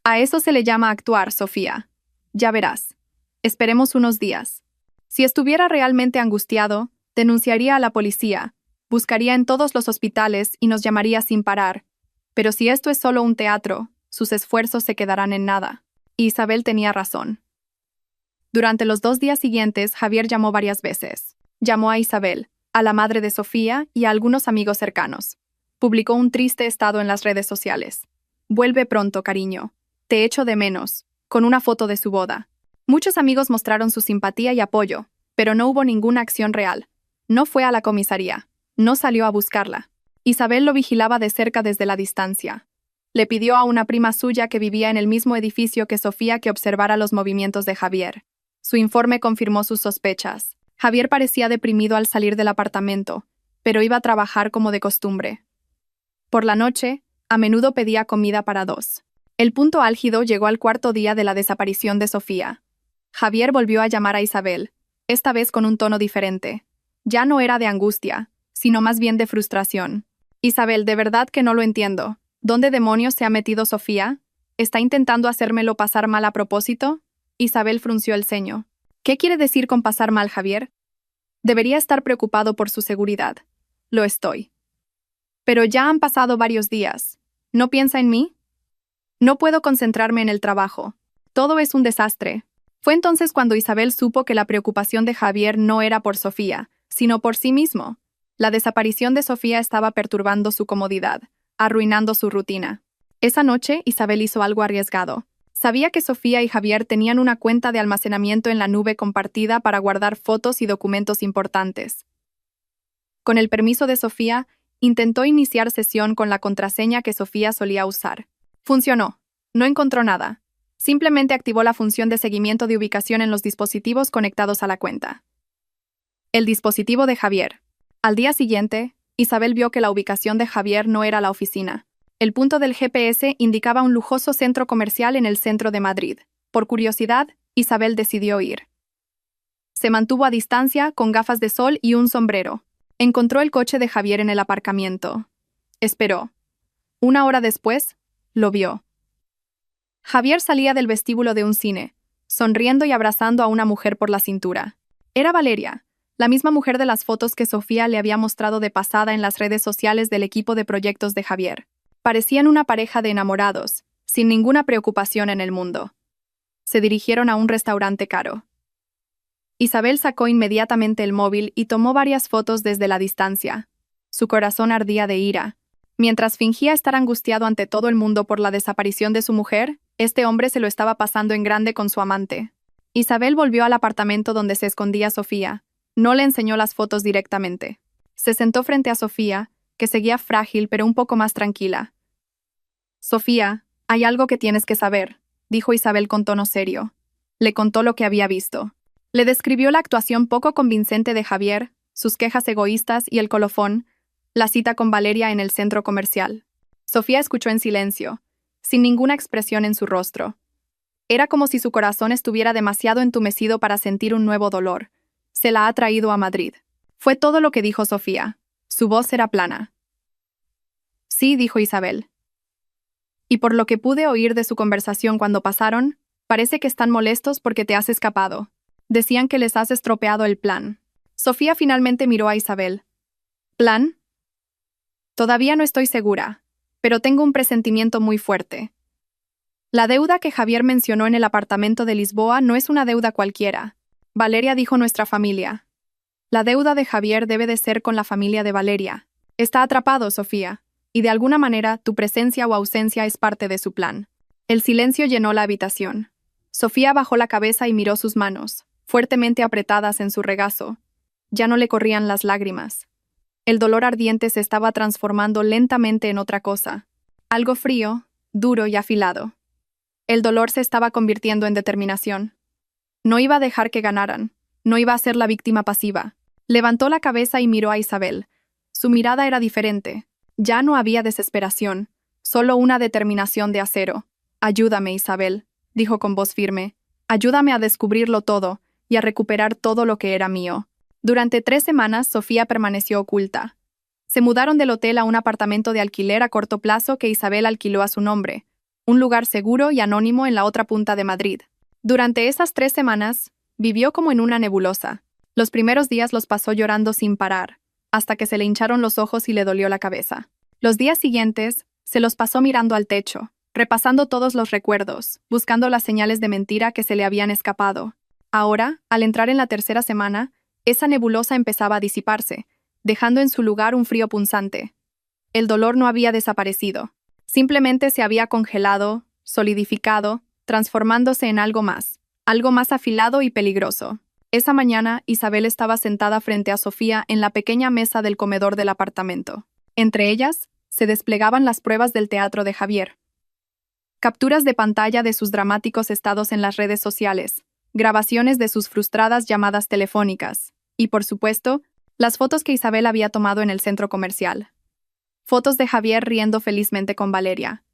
«A eso se le llama actuar, Sofía. Ya verás. Esperemos unos días. Si estuviera realmente angustiado, denunciaría a la policía, buscaría en todos los hospitales y nos llamaría sin parar. Pero si esto es solo un teatro, sus esfuerzos se quedarán en nada». Y Isabel tenía razón. Durante los 2 días siguientes, Javier llamó varias veces. Llamó a Isabel, a la madre de Sofía y a algunos amigos cercanos. Publicó un triste estado en las redes sociales. «Vuelve pronto, cariño. Te echo de menos», con una foto de su boda. Muchos amigos mostraron su simpatía y apoyo, pero no hubo ninguna acción real. No fue a la comisaría. No salió a buscarla. Isabel lo vigilaba de cerca desde la distancia. Le pidió a una prima suya que vivía en el mismo edificio que Sofía que observara los movimientos de Javier. Su informe confirmó sus sospechas. Javier parecía deprimido al salir del apartamento, pero iba a trabajar como de costumbre. Por la noche, a menudo pedía comida para dos. El punto álgido llegó al cuarto día de la desaparición de Sofía. Javier volvió a llamar a Isabel, esta vez con un tono diferente. Ya no era de angustia, sino más bien de frustración. Isabel, de verdad que no lo entiendo. ¿Dónde demonios se ha metido Sofía? ¿Está intentando hacérmelo pasar mal a propósito? Isabel frunció el ceño. ¿Qué quiere decir con pasar mal, Javier? Debería estar preocupado por su seguridad. Lo estoy. Pero ya han pasado varios días. ¿No piensa en mí? No puedo concentrarme en el trabajo. Todo es un desastre. Fue entonces cuando Isabel supo que la preocupación de Javier no era por Sofía, sino por sí mismo. La desaparición de Sofía estaba perturbando su comodidad, arruinando su rutina. Esa noche, Isabel hizo algo arriesgado. Sabía que Sofía y Javier tenían una cuenta de almacenamiento en la nube compartida para guardar fotos y documentos importantes. Con el permiso de Sofía, intentó iniciar sesión con la contraseña que Sofía solía usar. Funcionó. No encontró nada. Simplemente activó la función de seguimiento de ubicación en los dispositivos conectados a la cuenta. El dispositivo de Javier. Al día siguiente, Isabel vio que la ubicación de Javier no era la oficina. El punto del GPS indicaba un lujoso centro comercial en el centro de Madrid. Por curiosidad, Isabel decidió ir. Se mantuvo a distancia, con gafas de sol y un sombrero. Encontró el coche de Javier en el aparcamiento. Esperó. 1 hora después, lo vio. Javier salía del vestíbulo de un cine, sonriendo y abrazando a una mujer por la cintura. Era Valeria, la misma mujer de las fotos que Sofía le había mostrado de pasada en las redes sociales del equipo de proyectos de Javier. Parecían una pareja de enamorados, sin ninguna preocupación en el mundo. Se dirigieron a un restaurante caro. Isabel sacó inmediatamente el móvil y tomó varias fotos desde la distancia. Su corazón ardía de ira. Mientras fingía estar angustiado ante todo el mundo por la desaparición de su mujer, este hombre se lo estaba pasando en grande con su amante. Isabel volvió al apartamento donde se escondía Sofía. No le enseñó las fotos directamente. Se sentó frente a Sofía, que seguía frágil pero un poco más tranquila. Sofía, hay algo que tienes que saber, dijo Isabel con tono serio. Le contó lo que había visto. Le describió la actuación poco convincente de Javier, sus quejas egoístas y el colofón, la cita con Valeria en el centro comercial. Sofía escuchó en silencio, sin ninguna expresión en su rostro. Era como si su corazón estuviera demasiado entumecido para sentir un nuevo dolor. Se la ha traído a Madrid. Fue todo lo que dijo Sofía. Su voz era plana. Sí, dijo Isabel. Y por lo que pude oír de su conversación cuando pasaron, parece que están molestos porque te has escapado. Decían que les has estropeado el plan. Sofía finalmente miró a Isabel. ¿Plan? Todavía no estoy segura, pero tengo un presentimiento muy fuerte. La deuda que Javier mencionó en el apartamento de Lisboa no es una deuda cualquiera. Valeria dijo nuestra familia. La deuda de Javier debe de ser con la familia de Valeria. Está atrapado, Sofía, y de alguna manera tu presencia o ausencia es parte de su plan. El silencio llenó la habitación. Sofía bajó la cabeza y miró sus manos, fuertemente apretadas en su regazo. Ya no le corrían las lágrimas. El dolor ardiente se estaba transformando lentamente en otra cosa. Algo frío, duro y afilado. El dolor se estaba convirtiendo en determinación. No iba a dejar que ganaran. No iba a ser la víctima pasiva. Levantó la cabeza y miró a Isabel. Su mirada era diferente. Ya no había desesperación, solo una determinación de acero. Ayúdame, Isabel, dijo con voz firme. Ayúdame a descubrirlo todo y a recuperar todo lo que era mío. Durante 3 semanas, Sofía permaneció oculta. Se mudaron del hotel a un apartamento de alquiler a corto plazo que Isabel alquiló a su nombre, un lugar seguro y anónimo en la otra punta de Madrid. Durante esas 3 semanas, vivió como en una nebulosa. Los primeros días los pasó llorando sin parar, hasta que se le hincharon los ojos y le dolió la cabeza. Los días siguientes, se los pasó mirando al techo, repasando todos los recuerdos, buscando las señales de mentira que se le habían escapado. Ahora, al entrar en la 3.ª semana, esa nebulosa empezaba a disiparse, dejando en su lugar un frío punzante. El dolor no había desaparecido. Simplemente se había congelado, solidificado, transformándose en algo más afilado y peligroso. Esa mañana, Isabel estaba sentada frente a Sofía en la pequeña mesa del comedor del apartamento. Entre ellas, se desplegaban las pruebas del teatro de Javier. capturas de pantalla de sus dramáticos estados en las redes sociales, grabaciones de sus frustradas llamadas telefónicas y, por supuesto, las fotos que Isabel había tomado en el centro comercial. Fotos de Javier riendo felizmente con Valeria.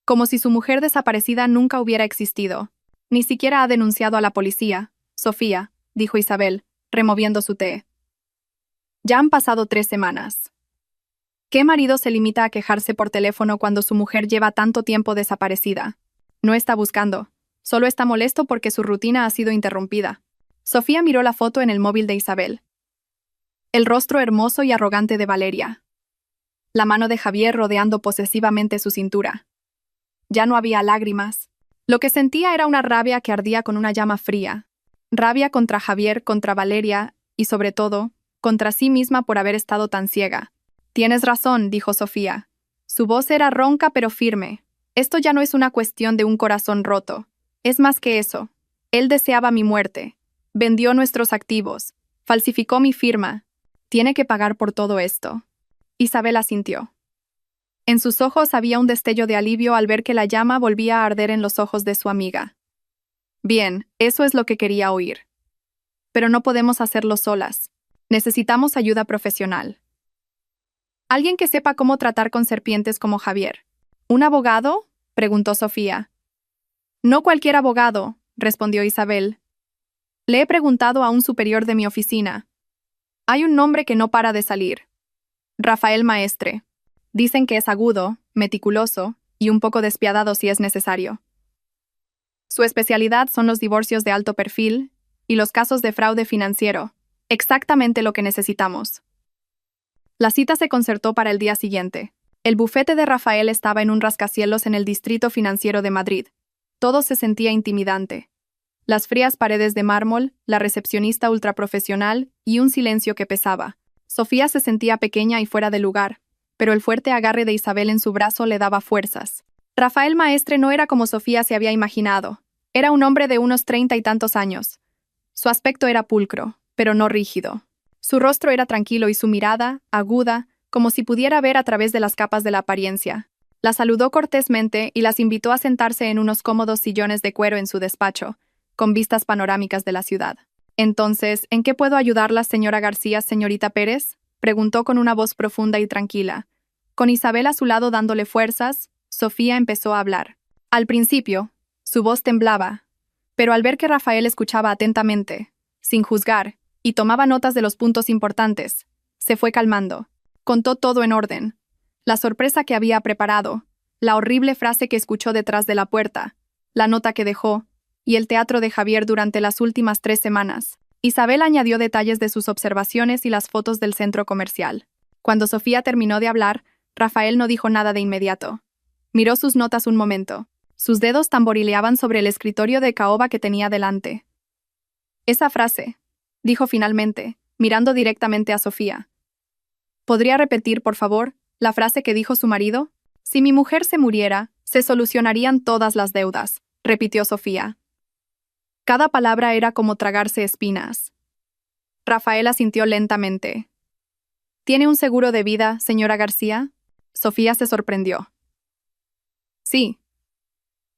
Como si su mujer desaparecida nunca hubiera existido. Ni siquiera ha denunciado a la policía, Sofía, dijo Isabel, removiendo su té. Ya han pasado 3 semanas. ¿Qué marido se limita a quejarse por teléfono cuando su mujer lleva tanto tiempo desaparecida? No está buscando. Solo está molesto porque su rutina ha sido interrumpida. Sofía miró la foto en el móvil de Isabel. El rostro hermoso y arrogante de Valeria. La mano de Javier rodeando posesivamente su cintura. Ya no había lágrimas. Lo que sentía era una rabia que ardía con una llama fría. Rabia contra Javier, contra Valeria y, sobre todo, contra sí misma por haber estado tan ciega. Tienes razón, dijo Sofía. Su voz era ronca pero firme. Esto ya no es una cuestión de un corazón roto. Es más que eso. Él deseaba mi muerte. Vendió nuestros activos. Falsificó mi firma. Tiene que pagar por todo esto. Isabel asintió. En sus ojos había un destello de alivio al ver que la llama volvía a arder en los ojos de su amiga. Bien, eso es lo que quería oír. Pero no podemos hacerlo solas. Necesitamos ayuda profesional. Alguien que sepa cómo tratar con serpientes como Javier. ¿Un abogado?, preguntó Sofía. No cualquier abogado, respondió Isabel. Le he preguntado a un superior de mi oficina. Hay un nombre que no para de salir. Rafael Maestre. Dicen que es agudo, meticuloso y un poco despiadado si es necesario. Su especialidad son los divorcios de alto perfil y los casos de fraude financiero. Exactamente lo que necesitamos. La cita se concertó para el día siguiente. El bufete de Rafael estaba en un rascacielos en el distrito financiero de Madrid. Todo se sentía intimidante. Las frías paredes de mármol, la recepcionista ultraprofesional y un silencio que pesaba. Sofía se sentía pequeña y fuera de lugar, pero el fuerte agarre de Isabel en su brazo le daba fuerzas. Rafael Maestre no era como Sofía se había imaginado. Era un hombre de unos 30 y tantos años. Su aspecto era pulcro, pero no rígido. Su rostro era tranquilo y su mirada, aguda, como si pudiera ver a través de las capas de la apariencia. La saludó cortésmente y las invitó a sentarse en unos cómodos sillones de cuero en su despacho, con vistas panorámicas de la ciudad. Entonces, ¿en qué puedo ayudarla, señora García, señorita Pérez?, preguntó con una voz profunda y tranquila. Con Isabel a su lado dándole fuerzas, Sofía empezó a hablar. Al principio, su voz temblaba, pero al ver que Rafael escuchaba atentamente, sin juzgar, y tomaba notas de los puntos importantes, se fue calmando. Contó todo en orden. La sorpresa que había preparado, la horrible frase que escuchó detrás de la puerta, la nota que dejó, y el teatro de Javier durante las últimas 3 semanas. Isabel añadió detalles de sus observaciones y las fotos del centro comercial. Cuando Sofía terminó de hablar, Rafael no dijo nada de inmediato. Miró sus notas un momento. Sus dedos tamborileaban sobre el escritorio de caoba que tenía delante. Esa frase, dijo finalmente, mirando directamente a Sofía. ¿Podría repetir, por favor, la frase que dijo su marido? Si mi mujer se muriera, se solucionarían todas las deudas, repitió Sofía. Cada palabra era como tragarse espinas. Rafael asintió lentamente. ¿Tiene un seguro de vida, señora García? Sofía se sorprendió. Sí.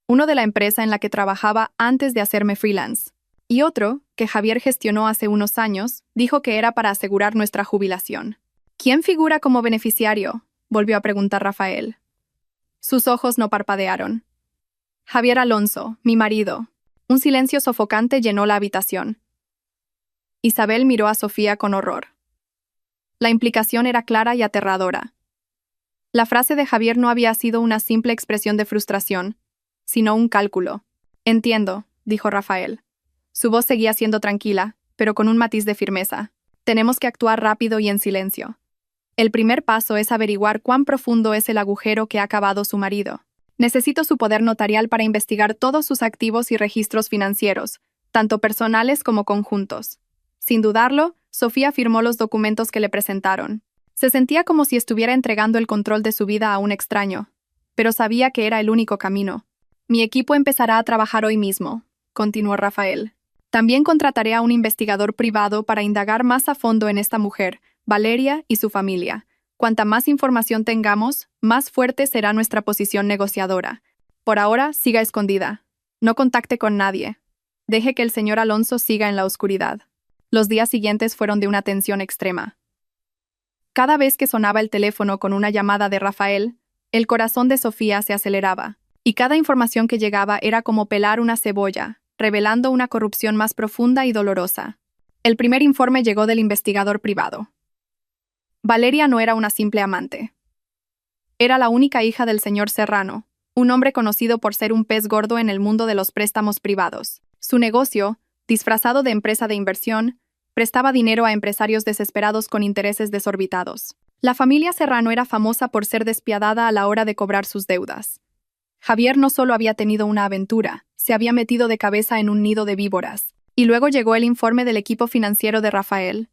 Uno de la empresa en la que trabajaba antes de hacerme freelance. Y otro, que Javier gestionó hace unos años, dijo que era para asegurar nuestra jubilación. ¿Quién figura como beneficiario?, volvió a preguntar Rafael. Sus ojos no parpadearon. Javier Alonso, mi marido. Un silencio sofocante llenó la habitación. Isabel miró a Sofía con horror. La implicación era clara y aterradora. La frase de Javier no había sido una simple expresión de frustración, sino un cálculo. Entiendo, dijo Rafael. Su voz seguía siendo tranquila, pero con un matiz de firmeza. Tenemos que actuar rápido y en silencio. El primer paso es averiguar cuán profundo es el agujero que ha cavado su marido. Necesito su poder notarial para investigar todos sus activos y registros financieros, tanto personales como conjuntos. Sin dudarlo, Sofía firmó los documentos que le presentaron. Se sentía como si estuviera entregando el control de su vida a un extraño, pero sabía que era el único camino. Mi equipo empezará a trabajar hoy mismo, continuó Rafael. También contrataré a un investigador privado para indagar más a fondo en esta mujer, Valeria y su familia. Cuanta más información tengamos, más fuerte será nuestra posición negociadora. Por ahora, siga escondida. No contacte con nadie. Deje que el señor Alonso siga en la oscuridad. Los días siguientes fueron de una tensión extrema. Cada vez que sonaba el teléfono con una llamada de Rafael, el corazón de Sofía se aceleraba, y cada información que llegaba era como pelar una cebolla, revelando una corrupción más profunda y dolorosa. El primer informe llegó del investigador privado. Valeria no era una simple amante. Era la única hija del señor Serrano, un hombre conocido por ser un pez gordo en el mundo de los préstamos privados. Su negocio, disfrazado de empresa de inversión, prestaba dinero a empresarios desesperados con intereses desorbitados. La familia Serrano era famosa por ser despiadada a la hora de cobrar sus deudas. Javier no solo había tenido una aventura, se había metido de cabeza en un nido de víboras. Y luego llegó el informe del equipo financiero de Rafael.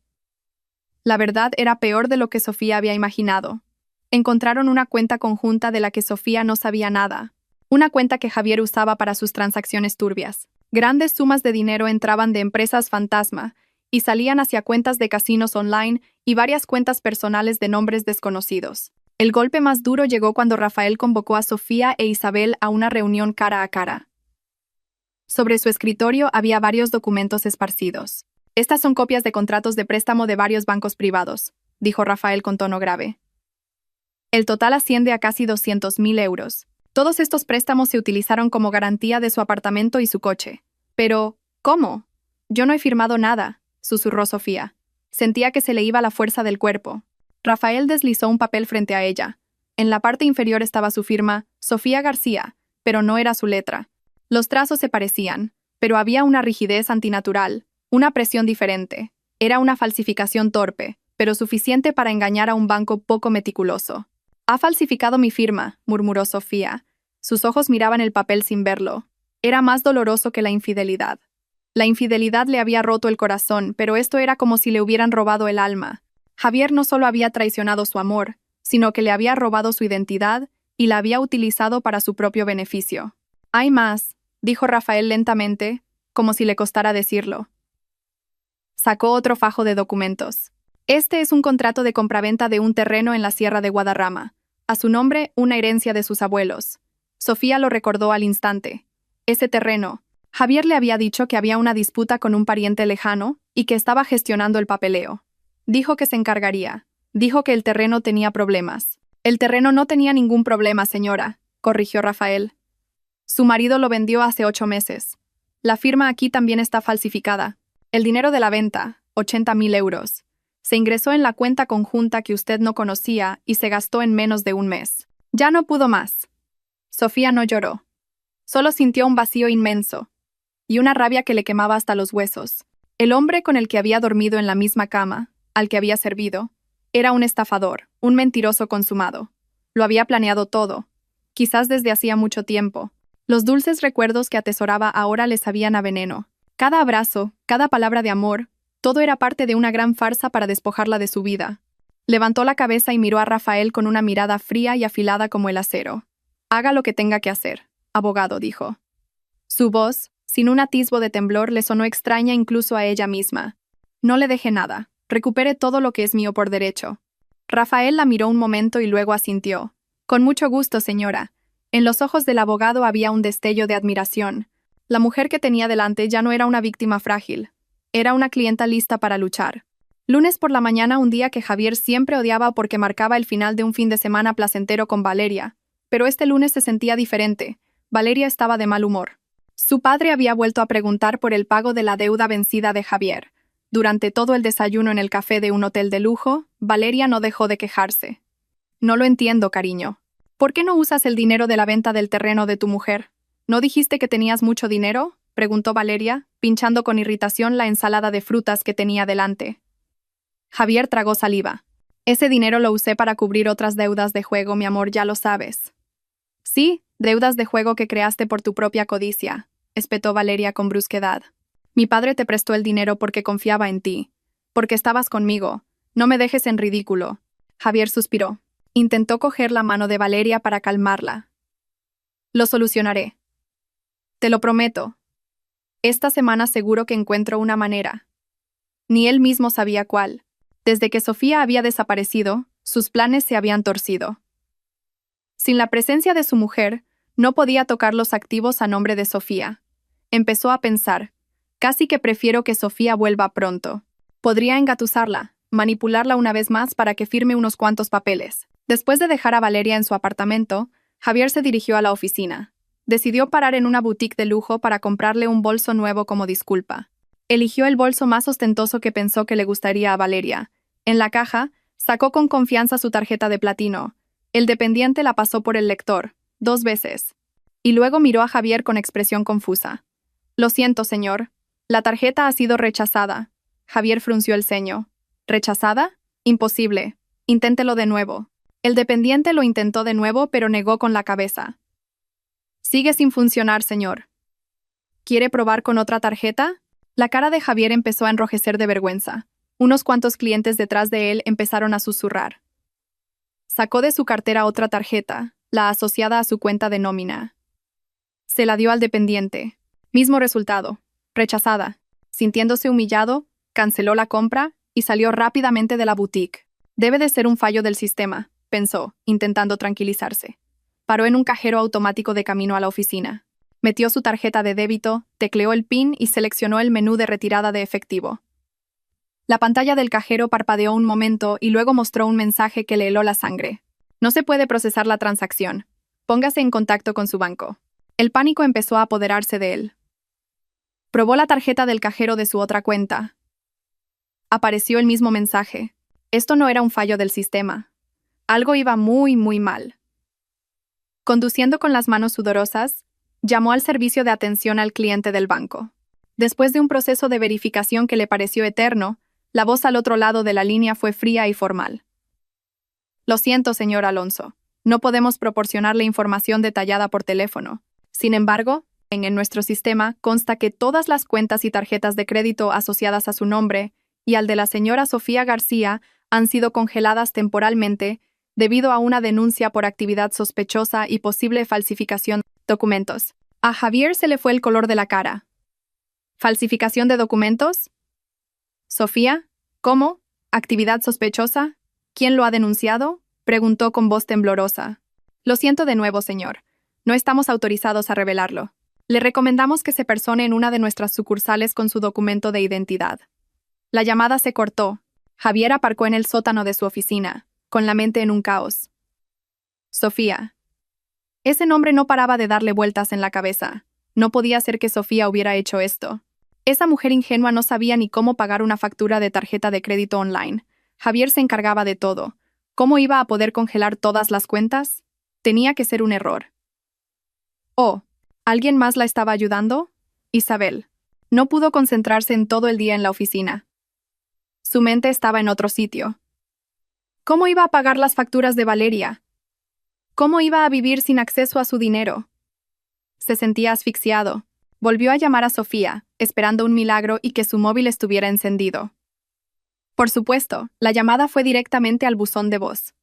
La verdad era peor de lo que Sofía había imaginado. Encontraron una cuenta conjunta de la que Sofía no sabía nada. Una cuenta que Javier usaba para sus transacciones turbias. Grandes sumas de dinero entraban de empresas fantasma y salían hacia cuentas de casinos online y varias cuentas personales de nombres desconocidos. El golpe más duro llegó cuando Rafael convocó a Sofía e Isabel a una reunión cara a cara. Sobre su escritorio había varios documentos esparcidos. Estas son copias de contratos de préstamo de varios bancos privados, dijo Rafael con tono grave. El total asciende a casi 200.000 euros. Todos estos préstamos se utilizaron como garantía de su apartamento y su coche. Pero, ¿cómo? Yo no he firmado nada, susurró Sofía. Sentía que se le iba la fuerza del cuerpo. Rafael deslizó un papel frente a ella. En la parte inferior estaba su firma, Sofía García, pero no era su letra. Los trazos se parecían, pero había una rigidez antinatural, una presión diferente. Era una falsificación torpe, pero suficiente para engañar a un banco poco meticuloso. «Ha falsificado mi firma», murmuró Sofía. Sus ojos miraban el papel sin verlo. Era más doloroso que la infidelidad. La infidelidad le había roto el corazón, pero esto era como si le hubieran robado el alma. Javier no solo había traicionado su amor, sino que le había robado su identidad y la había utilizado para su propio beneficio. «Hay más», dijo Rafael lentamente, como si le costara decirlo. Sacó otro fajo de documentos. Este es un contrato de compraventa de un terreno en la Sierra de Guadarrama. A su nombre, una herencia de sus abuelos. Sofía lo recordó al instante. Ese terreno. Javier le había dicho que había una disputa con un pariente lejano y que estaba gestionando el papeleo. Dijo que se encargaría. Dijo que el terreno tenía problemas. El terreno no tenía ningún problema, señora, corrigió Rafael. Su marido lo vendió hace 8 meses. La firma aquí también está falsificada. El dinero de la venta, 80.000 euros. Se ingresó en la cuenta conjunta que usted no conocía y se gastó en menos de un mes. Ya no pudo más. Sofía no lloró. Solo sintió un vacío inmenso y una rabia que le quemaba hasta los huesos. El hombre con el que había dormido en la misma cama, al que había servido, era un estafador, un mentiroso consumado. Lo había planeado todo, quizás desde hacía mucho tiempo. Los dulces recuerdos que atesoraba ahora le sabían a veneno. Cada abrazo, cada palabra de amor, todo era parte de una gran farsa para despojarla de su vida. Levantó la cabeza y miró a Rafael con una mirada fría y afilada como el acero. «Haga lo que tenga que hacer», abogado, dijo. Su voz, sin un atisbo de temblor, le sonó extraña incluso a ella misma. «No le deje nada. Recupere todo lo que es mío por derecho». Rafael la miró un momento y luego asintió. «Con mucho gusto, señora». En los ojos del abogado había un destello de admiración. La mujer que tenía delante ya no era una víctima frágil. Era una clienta lista para luchar. Lunes por la mañana, un día que Javier siempre odiaba porque marcaba el final de un fin de semana placentero con Valeria. Pero este lunes se sentía diferente. Valeria estaba de mal humor. Su padre había vuelto a preguntar por el pago de la deuda vencida de Javier. Durante todo el desayuno en el café de un hotel de lujo, Valeria no dejó de quejarse. «No lo entiendo, cariño. ¿Por qué no usas el dinero de la venta del terreno de tu mujer? ¿No dijiste que tenías mucho dinero?», preguntó Valeria, pinchando con irritación la ensalada de frutas que tenía delante. Javier tragó saliva. «Ese dinero lo usé para cubrir otras deudas de juego, mi amor, ya lo sabes». «Sí, deudas de juego que creaste por tu propia codicia», espetó Valeria con brusquedad. «Mi padre te prestó el dinero porque confiaba en ti. Porque estabas conmigo. No me dejes en ridículo». Javier suspiró. Intentó coger la mano de Valeria para calmarla. «Lo solucionaré. Te lo prometo. Esta semana seguro que encuentro una manera». Ni él mismo sabía cuál. Desde que Sofía había desaparecido, sus planes se habían torcido. Sin la presencia de su mujer, No podía tocar los activos a nombre de Sofía. Empezó a pensar, casi que prefiero que Sofía vuelva pronto. Podría engatusarla, manipularla una vez más para que firme unos cuantos papeles. Después de dejar a Valeria en su apartamento, Javier se dirigió a la oficina. Decidió parar en una boutique de lujo para comprarle un bolso nuevo como disculpa. Eligió el bolso más ostentoso que pensó que le gustaría a Valeria. En la caja, sacó con confianza su tarjeta de platino. El dependiente la pasó por el lector, 2 veces. Y luego miró a Javier con expresión confusa. Lo siento, señor. La tarjeta ha sido rechazada. Javier frunció el ceño. ¿Rechazada? Imposible. Inténtelo de nuevo. El dependiente lo intentó de nuevo, pero negó con la cabeza. Sigue sin funcionar, señor. ¿Quiere probar con otra tarjeta? La cara de Javier empezó a enrojecer de vergüenza. Unos cuantos clientes detrás de él empezaron a susurrar. Sacó de su cartera otra tarjeta, la asociada a su cuenta de nómina. Se la dio al dependiente. Mismo resultado. Rechazada. Sintiéndose humillado, canceló la compra y salió rápidamente de la boutique. Debe de ser un fallo del sistema, pensó, intentando tranquilizarse. Paró en un cajero automático de camino a la oficina. Metió su tarjeta de débito, tecleó el PIN y seleccionó el menú de retirada de efectivo. La pantalla del cajero parpadeó un momento y luego mostró un mensaje que le heló la sangre. No se puede procesar la transacción. Póngase en contacto con su banco. El pánico empezó a apoderarse de él. Probó la tarjeta del cajero de su otra cuenta. Apareció el mismo mensaje. Esto no era un fallo del sistema. Algo iba muy mal. Conduciendo con las manos sudorosas, llamó al servicio de atención al cliente del banco. Después de un proceso de verificación que le pareció eterno, la voz al otro lado de la línea fue fría y formal. Lo siento, señor Alonso. No podemos proporcionarle información detallada por teléfono. Sin embargo, en nuestro sistema consta que todas las cuentas y tarjetas de crédito asociadas a su nombre y al de la señora Sofía García han sido congeladas temporalmente debido a una denuncia por actividad sospechosa y posible falsificación de documentos. A Javier se le fue el color de la cara. ¿Falsificación de documentos? ¿Sofía? ¿Cómo? ¿Actividad sospechosa? ¿Quién lo ha denunciado? Preguntó con voz temblorosa. Lo siento de nuevo, señor. No estamos autorizados a revelarlo. Le recomendamos que se persone en una de nuestras sucursales con su documento de identidad. La llamada se cortó. Javier aparcó en el sótano de su oficina, con la mente en un caos. Sofía. Ese nombre no paraba de darle vueltas en la cabeza. No podía ser que Sofía hubiera hecho esto. Esa mujer ingenua no sabía ni cómo pagar una factura de tarjeta de crédito online. Javier se encargaba de todo. ¿Cómo iba a poder congelar todas las cuentas? Tenía que ser un error. Oh, ¿alguien más la estaba ayudando? Isabel. No pudo concentrarse en todo el día en la oficina. Su mente estaba en otro sitio. ¿Cómo iba a pagar las facturas de Valeria? ¿Cómo iba a vivir sin acceso a su dinero? Se sentía asfixiado. Volvió a llamar a Sofía, esperando un milagro y que su móvil estuviera encendido. Por supuesto, la llamada fue directamente al buzón de voz.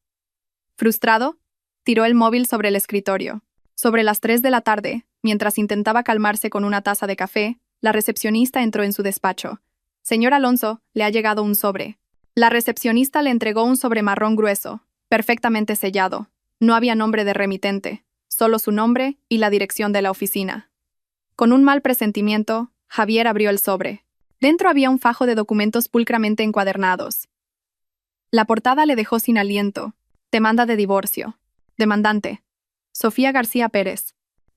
Frustrado, tiró el móvil sobre el escritorio. Sobre las 3 de la tarde, mientras intentaba calmarse con una taza de café, la recepcionista entró en su despacho. Señor Alonso, le ha llegado un sobre. La recepcionista le entregó un sobre marrón grueso, perfectamente sellado. No había nombre de remitente, solo su nombre y la dirección de la oficina. Con un mal presentimiento, Javier abrió el sobre. Dentro había un fajo de documentos pulcramente encuadernados. La portada le dejó sin aliento. Demanda de divorcio. Demandante: Sofía García Pérez.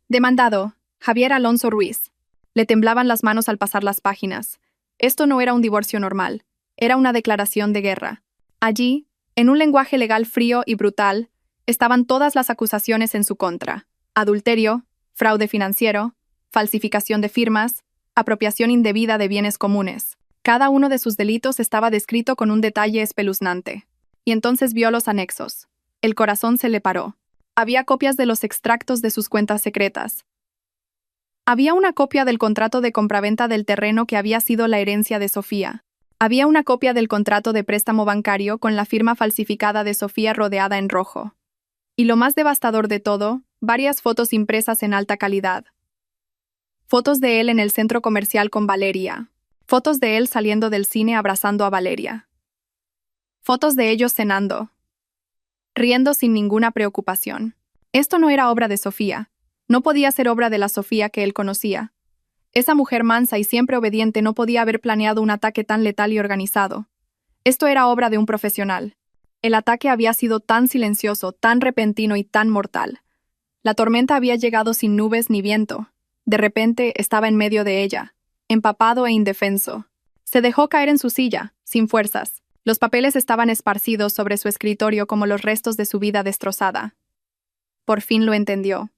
Demandado: Javier Alonso Ruiz. Le temblaban las manos al pasar las páginas. Esto no era un divorcio normal. Era una declaración de guerra. Allí, en un lenguaje legal frío y brutal, estaban todas las acusaciones en su contra: adulterio, fraude financiero, falsificación de firmas, apropiación indebida de bienes comunes. Cada uno de sus delitos estaba descrito con un detalle espeluznante. Y entonces vio los anexos. El corazón se le paró. Había copias de los extractos de sus cuentas secretas. Había una copia del contrato de compraventa del terreno que había sido la herencia de Sofía. Había una copia del contrato de préstamo bancario con la firma falsificada de Sofía rodeada en rojo. Y lo más devastador de todo, varias fotos impresas en alta calidad. Fotos de él en el centro comercial con Valeria. Fotos de él saliendo del cine abrazando a Valeria. Fotos de ellos cenando, riendo sin ninguna preocupación. Esto no era obra de Sofía. No podía ser obra de la Sofía que él conocía. Esa mujer mansa y siempre obediente no podía haber planeado un ataque tan letal y organizado. Esto era obra de un profesional. El ataque había sido tan silencioso, tan repentino y tan mortal. La tormenta había llegado sin nubes ni viento. De repente estaba en medio de ella, empapado e indefenso. Se dejó caer en su silla, sin fuerzas. Los papeles estaban esparcidos sobre su escritorio como los restos de su vida destrozada. Por fin lo entendió.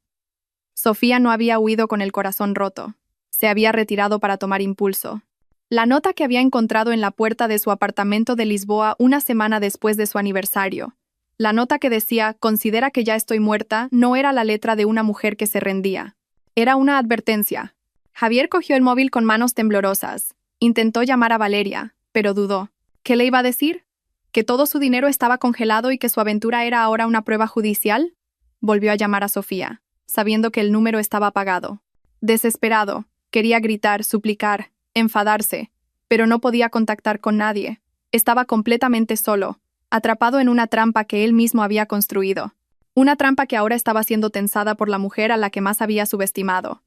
Sofía no había huido con el corazón roto. Se había retirado para tomar impulso. La nota que había encontrado en la puerta de su apartamento de Lisboa una semana después de su aniversario. La nota que decía, considera que ya estoy muerta, no era la letra de una mujer que se rendía. Era una advertencia. Javier cogió el móvil con manos temblorosas. Intentó llamar a Valeria, pero dudó. ¿Qué le iba a decir? ¿Que todo su dinero estaba congelado y que su aventura era ahora una prueba judicial? Volvió a llamar a Sofía, sabiendo que el número estaba apagado. Desesperado, quería gritar, suplicar, enfadarse, pero no podía contactar con nadie. Estaba completamente solo, atrapado en una trampa que él mismo había construido. Una trampa que ahora estaba siendo tensada por la mujer a la que más había subestimado.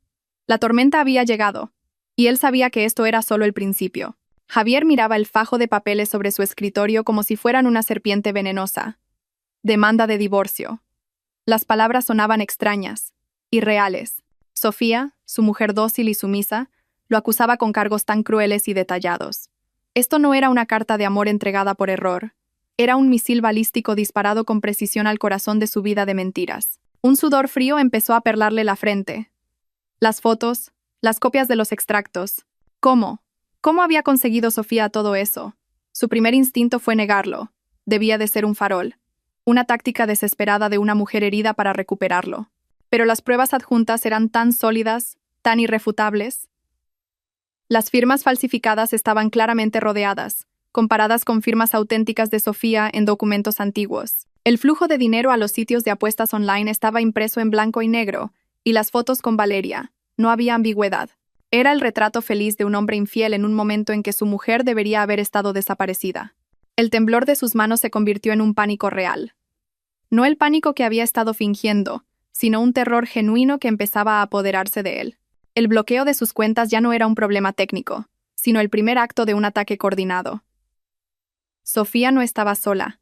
La tormenta había llegado, y él sabía que esto era solo el principio. Javier miraba el fajo de papeles sobre su escritorio como si fueran una serpiente venenosa. Demanda de divorcio. Las palabras sonaban extrañas, irreales. Sofía, su mujer dócil y sumisa, lo acusaba con cargos tan crueles y detallados. Esto no era una carta de amor entregada por error. Era un misil balístico disparado con precisión al corazón de su vida de mentiras. Un sudor frío empezó a perlarle la frente. Las fotos, las copias de los extractos. ¿Cómo? ¿Cómo había conseguido Sofía todo eso? Su primer instinto fue negarlo. Debía de ser un farol. Una táctica desesperada de una mujer herida para recuperarlo. Pero las pruebas adjuntas eran tan sólidas, tan irrefutables. Las firmas falsificadas estaban claramente rodeadas, comparadas con firmas auténticas de Sofía en documentos antiguos. El flujo de dinero a los sitios de apuestas online estaba impreso en blanco y negro, y las fotos con Valeria. No había ambigüedad. Era el retrato feliz de un hombre infiel en un momento en que su mujer debería haber estado desaparecida. El temblor de sus manos se convirtió en un pánico real. No el pánico que había estado fingiendo, sino un terror genuino que empezaba a apoderarse de él. El bloqueo de sus cuentas ya no era un problema técnico, sino el primer acto de un ataque coordinado. Sofía no estaba sola.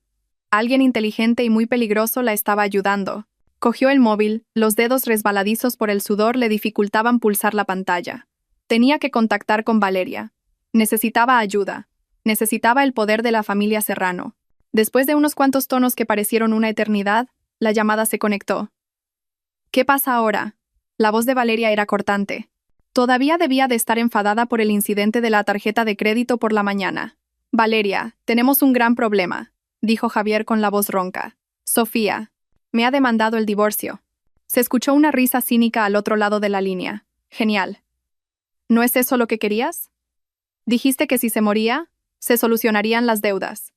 Alguien inteligente y muy peligroso la estaba ayudando. Cogió el móvil, los dedos resbaladizos por el sudor le dificultaban pulsar la pantalla. Tenía que contactar con Valeria. Necesitaba ayuda. Necesitaba el poder de la familia Serrano. Después de unos cuantos tonos que parecieron una eternidad, la llamada se conectó. ¿Qué pasa ahora? La voz de Valeria era cortante. Todavía debía de estar enfadada por el incidente de la tarjeta de crédito por la mañana. Valeria, tenemos un gran problema, dijo Javier con la voz ronca. Sofía, me ha demandado el divorcio. Se escuchó una risa cínica al otro lado de la línea. Genial. ¿No es eso lo que querías? Dijiste que si se moría, se solucionarían las deudas.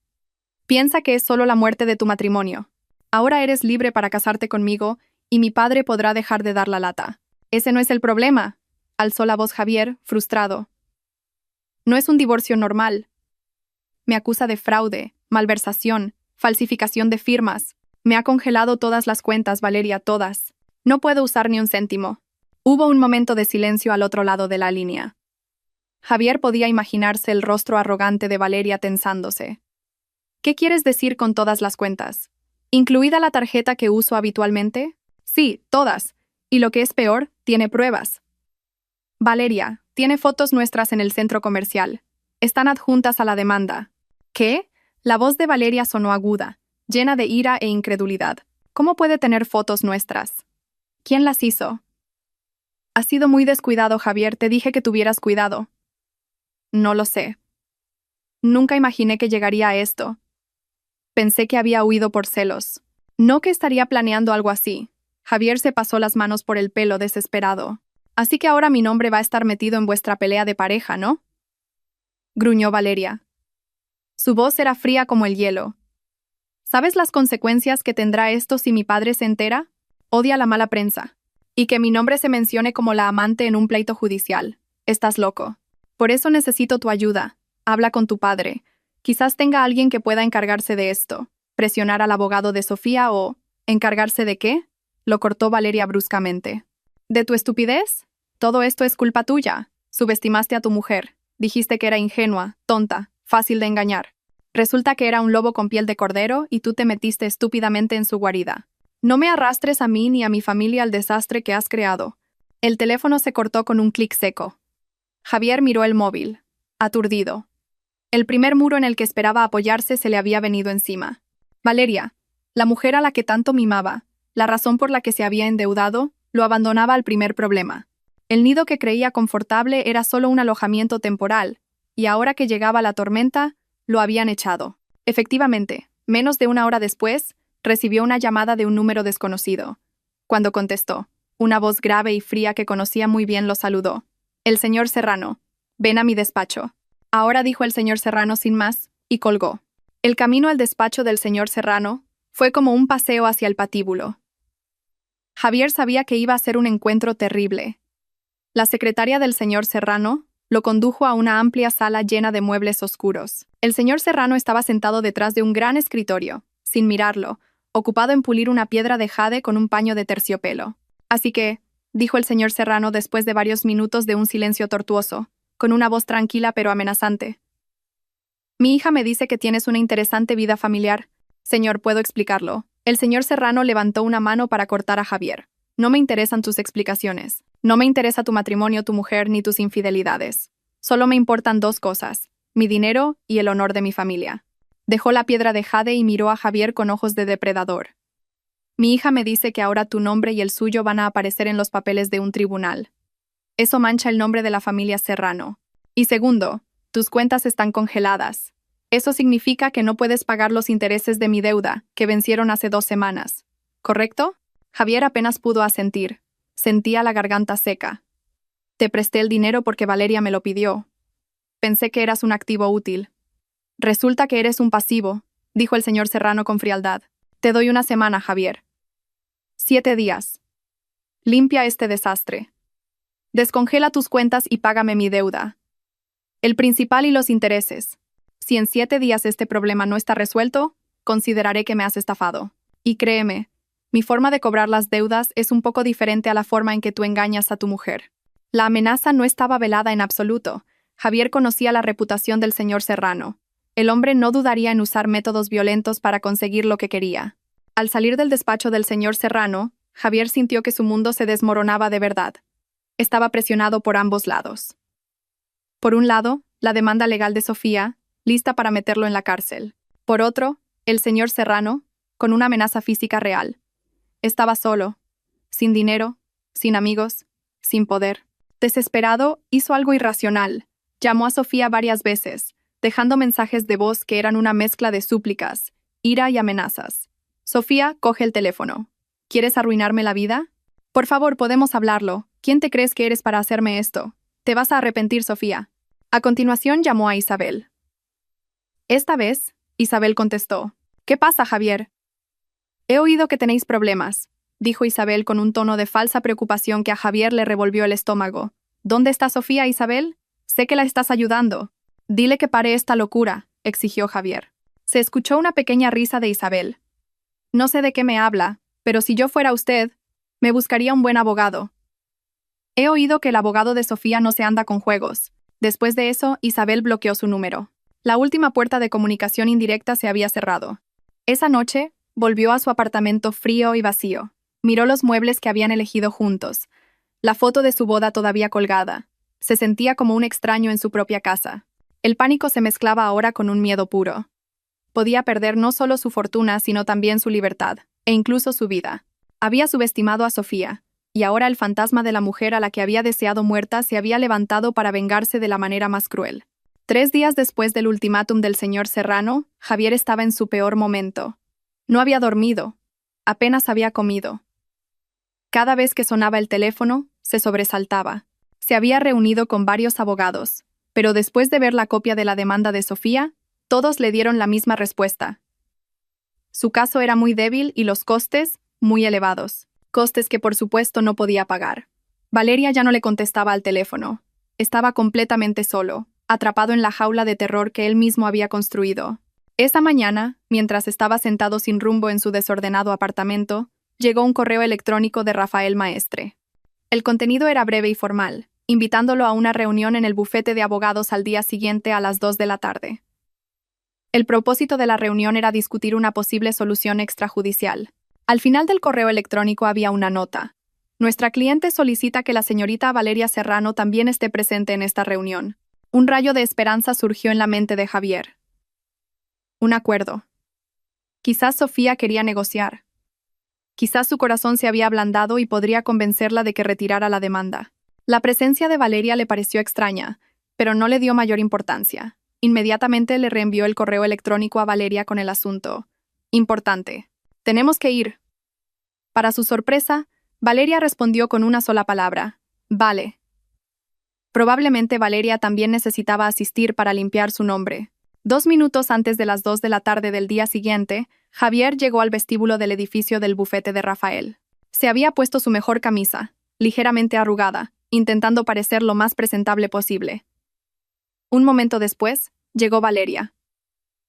Piensa que es solo la muerte de tu matrimonio. Ahora eres libre para casarte conmigo y mi padre podrá dejar de dar la lata. Ese no es el problema, alzó la voz Javier, frustrado. No es un divorcio normal. Me acusa de fraude, malversación, falsificación de firmas. Me ha congelado todas las cuentas, Valeria, todas. No puedo usar ni un céntimo. Hubo un momento de silencio al otro lado de la línea. Javier podía imaginarse el rostro arrogante de Valeria tensándose. ¿Qué quieres decir con todas las cuentas? ¿Incluida la tarjeta que uso habitualmente? Sí, todas. Y lo que es peor, tiene pruebas. Valeria, tiene fotos nuestras en el centro comercial. Están adjuntas a la demanda. ¿Qué? La voz de Valeria sonó aguda, llena de ira e incredulidad. ¿Cómo puede tener fotos nuestras? ¿Quién las hizo? Has sido muy descuidado, Javier, te dije que tuvieras cuidado. No lo sé. Nunca imaginé que llegaría a esto. Pensé que había huido por celos. No que estaría planeando algo así. Javier se pasó las manos por el pelo desesperado. Así que ahora mi nombre va a estar metido en vuestra pelea de pareja, ¿no? Gruñó Valeria. Su voz era fría como el hielo. ¿Sabes las consecuencias que tendrá esto si mi padre se entera? Odia la mala prensa. Y que mi nombre se mencione como la amante en un pleito judicial. Estás loco. Por eso necesito tu ayuda. Habla con tu padre. Quizás tenga alguien que pueda encargarse de esto. Presionar al abogado de Sofía o... ¿Encargarse de qué? Lo cortó Valeria bruscamente. ¿De tu estupidez? Todo esto es culpa tuya. Subestimaste a tu mujer. Dijiste que era ingenua, tonta, fácil de engañar. Resulta que era un lobo con piel de cordero y tú te metiste estúpidamente en su guarida. No me arrastres a mí ni a mi familia al desastre que has creado. El teléfono se cortó con un clic seco. Javier miró el móvil, aturdido. El primer muro en el que esperaba apoyarse se le había venido encima. Valeria, la mujer a la que tanto mimaba, la razón por la que se había endeudado, lo abandonaba al primer problema. El nido que creía confortable era solo un alojamiento temporal, y ahora que llegaba la tormenta, lo habían echado. Efectivamente, menos de una hora después, recibió una llamada de un número desconocido. Cuando contestó, una voz grave y fría que conocía muy bien lo saludó. «El señor Serrano. Ven a mi despacho». Ahora, dijo el señor Serrano sin más, y colgó. El camino al despacho del señor Serrano fue como un paseo hacia el patíbulo. Javier sabía que iba a ser un encuentro terrible. La secretaria del señor Serrano lo condujo a una amplia sala llena de muebles oscuros. El señor Serrano estaba sentado detrás de un gran escritorio, sin mirarlo, ocupado en pulir una piedra de jade con un paño de terciopelo. «Así que», dijo el señor Serrano después de varios minutos de un silencio tortuoso, con una voz tranquila pero amenazante. «Mi hija me dice que tienes una interesante vida familiar. Señor, ¿puedo explicarlo?» El señor Serrano levantó una mano para cortar a Javier. «No me interesan tus explicaciones. No me interesa tu matrimonio, tu mujer, ni tus infidelidades. Solo me importan dos cosas, mi dinero y el honor de mi familia». Dejó la piedra de jade y miró a Javier con ojos de depredador. «Mi hija me dice que ahora tu nombre y el suyo van a aparecer en los papeles de un tribunal. Eso mancha el nombre de la familia Serrano. Y segundo, tus cuentas están congeladas. Eso significa que no puedes pagar los intereses de mi deuda, que vencieron hace 2 semanas. ¿Correcto?» Javier apenas pudo asentir. Sentía la garganta seca. «Te presté el dinero porque Valeria me lo pidió. Pensé que eras un activo útil». «Resulta que eres un pasivo», dijo el señor Serrano con frialdad. «Te doy una semana, Javier. 7 días. Limpia este desastre. Descongela tus cuentas y págame mi deuda. El principal y los intereses. Si en 7 días este problema no está resuelto, consideraré que me has estafado. Y créeme, mi forma de cobrar las deudas es un poco diferente a la forma en que tú engañas a tu mujer». La amenaza no estaba velada en absoluto. Javier conocía la reputación del señor Serrano. El hombre no dudaría en usar métodos violentos para conseguir lo que quería. Al salir del despacho del señor Serrano, Javier sintió que su mundo se desmoronaba de verdad. Estaba presionado por ambos lados. Por un lado, la demanda legal de Sofía, lista para meterlo en la cárcel. Por otro, el señor Serrano, con una amenaza física real. Estaba solo, sin dinero, sin amigos, sin poder. Desesperado, hizo algo irracional. Llamó a Sofía varias veces, dejando mensajes de voz que eran una mezcla de súplicas, ira y amenazas. «Sofía, coge el teléfono. ¿Quieres arruinarme la vida? Por favor, podemos hablarlo. ¿Quién te crees que eres para hacerme esto? Te vas a arrepentir, Sofía». A continuación llamó a Isabel. Esta vez, Isabel contestó. «¿Qué pasa, Javier?» «He oído que tenéis problemas», dijo Isabel con un tono de falsa preocupación que a Javier le revolvió el estómago. «¿Dónde está Sofía, Isabel? Sé que la estás ayudando». «Dile que pare esta locura», exigió Javier. Se escuchó una pequeña risa de Isabel. «No sé de qué me habla, pero si yo fuera usted, me buscaría un buen abogado. He oído que el abogado de Sofía no se anda con juegos». Después de eso, Isabel bloqueó su número. La última puerta de comunicación indirecta se había cerrado. Esa noche, volvió a su apartamento frío y vacío. Miró los muebles que habían elegido juntos. La foto de su boda todavía colgada. Se sentía como un extraño en su propia casa. El pánico se mezclaba ahora con un miedo puro. Podía perder no solo su fortuna, sino también su libertad, e incluso su vida. Había subestimado a Sofía, y ahora el fantasma de la mujer a la que había deseado muerta se había levantado para vengarse de la manera más cruel. 3 días después del ultimátum del señor Serrano, Javier estaba en su peor momento. No había dormido. Apenas había comido. Cada vez que sonaba el teléfono, se sobresaltaba. Se había reunido con varios abogados, pero después de ver la copia de la demanda de Sofía, todos le dieron la misma respuesta. Su caso era muy débil y los costes, muy elevados. Costes que por supuesto no podía pagar. Valeria ya no le contestaba al teléfono. Estaba completamente solo, atrapado en la jaula de terror que él mismo había construido. Esa mañana, mientras estaba sentado sin rumbo en su desordenado apartamento, llegó un correo electrónico de Rafael Maestre. El contenido era breve y formal, invitándolo a una reunión en el bufete de abogados al día siguiente a las 2 de la tarde. El propósito de la reunión era discutir una posible solución extrajudicial. Al final del correo electrónico había una nota. Nuestra cliente solicita que la señorita Valeria Serrano también esté presente en esta reunión. Un rayo de esperanza surgió en la mente de Javier. Un acuerdo. Quizás Sofía quería negociar. Quizás su corazón se había ablandado y podría convencerla de que retirara la demanda. La presencia de Valeria le pareció extraña, pero no le dio mayor importancia. Inmediatamente le reenvió el correo electrónico a Valeria con el asunto. Importante. Tenemos que ir. Para su sorpresa, Valeria respondió con una sola palabra. Vale. Probablemente Valeria también necesitaba asistir para limpiar su nombre. 2 minutos antes de las 2 de la tarde del día siguiente, Javier llegó al vestíbulo del edificio del bufete de Rafael. Se había puesto su mejor camisa, ligeramente arrugada, intentando parecer lo más presentable posible. Un momento después, llegó Valeria.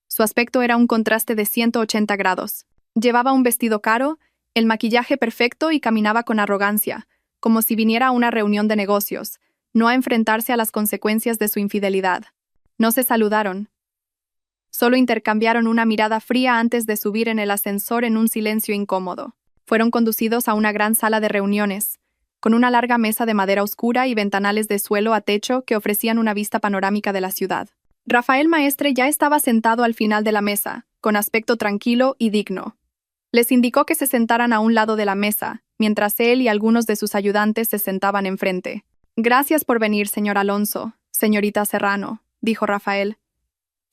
Su aspecto era un contraste de 180 grados. Llevaba un vestido caro, el maquillaje perfecto y caminaba con arrogancia, como si viniera a una reunión de negocios, no a enfrentarse a las consecuencias de su infidelidad. No se saludaron. Solo intercambiaron una mirada fría antes de subir en el ascensor en un silencio incómodo. Fueron conducidos a una gran sala de reuniones, con una larga mesa de madera oscura y ventanales de suelo a techo que ofrecían una vista panorámica de la ciudad. Rafael Maestre ya estaba sentado al final de la mesa, con aspecto tranquilo y digno. Les indicó que se sentaran a un lado de la mesa, mientras él y algunos de sus ayudantes se sentaban enfrente. «Gracias por venir, señor Alonso, señorita Serrano», dijo Rafael.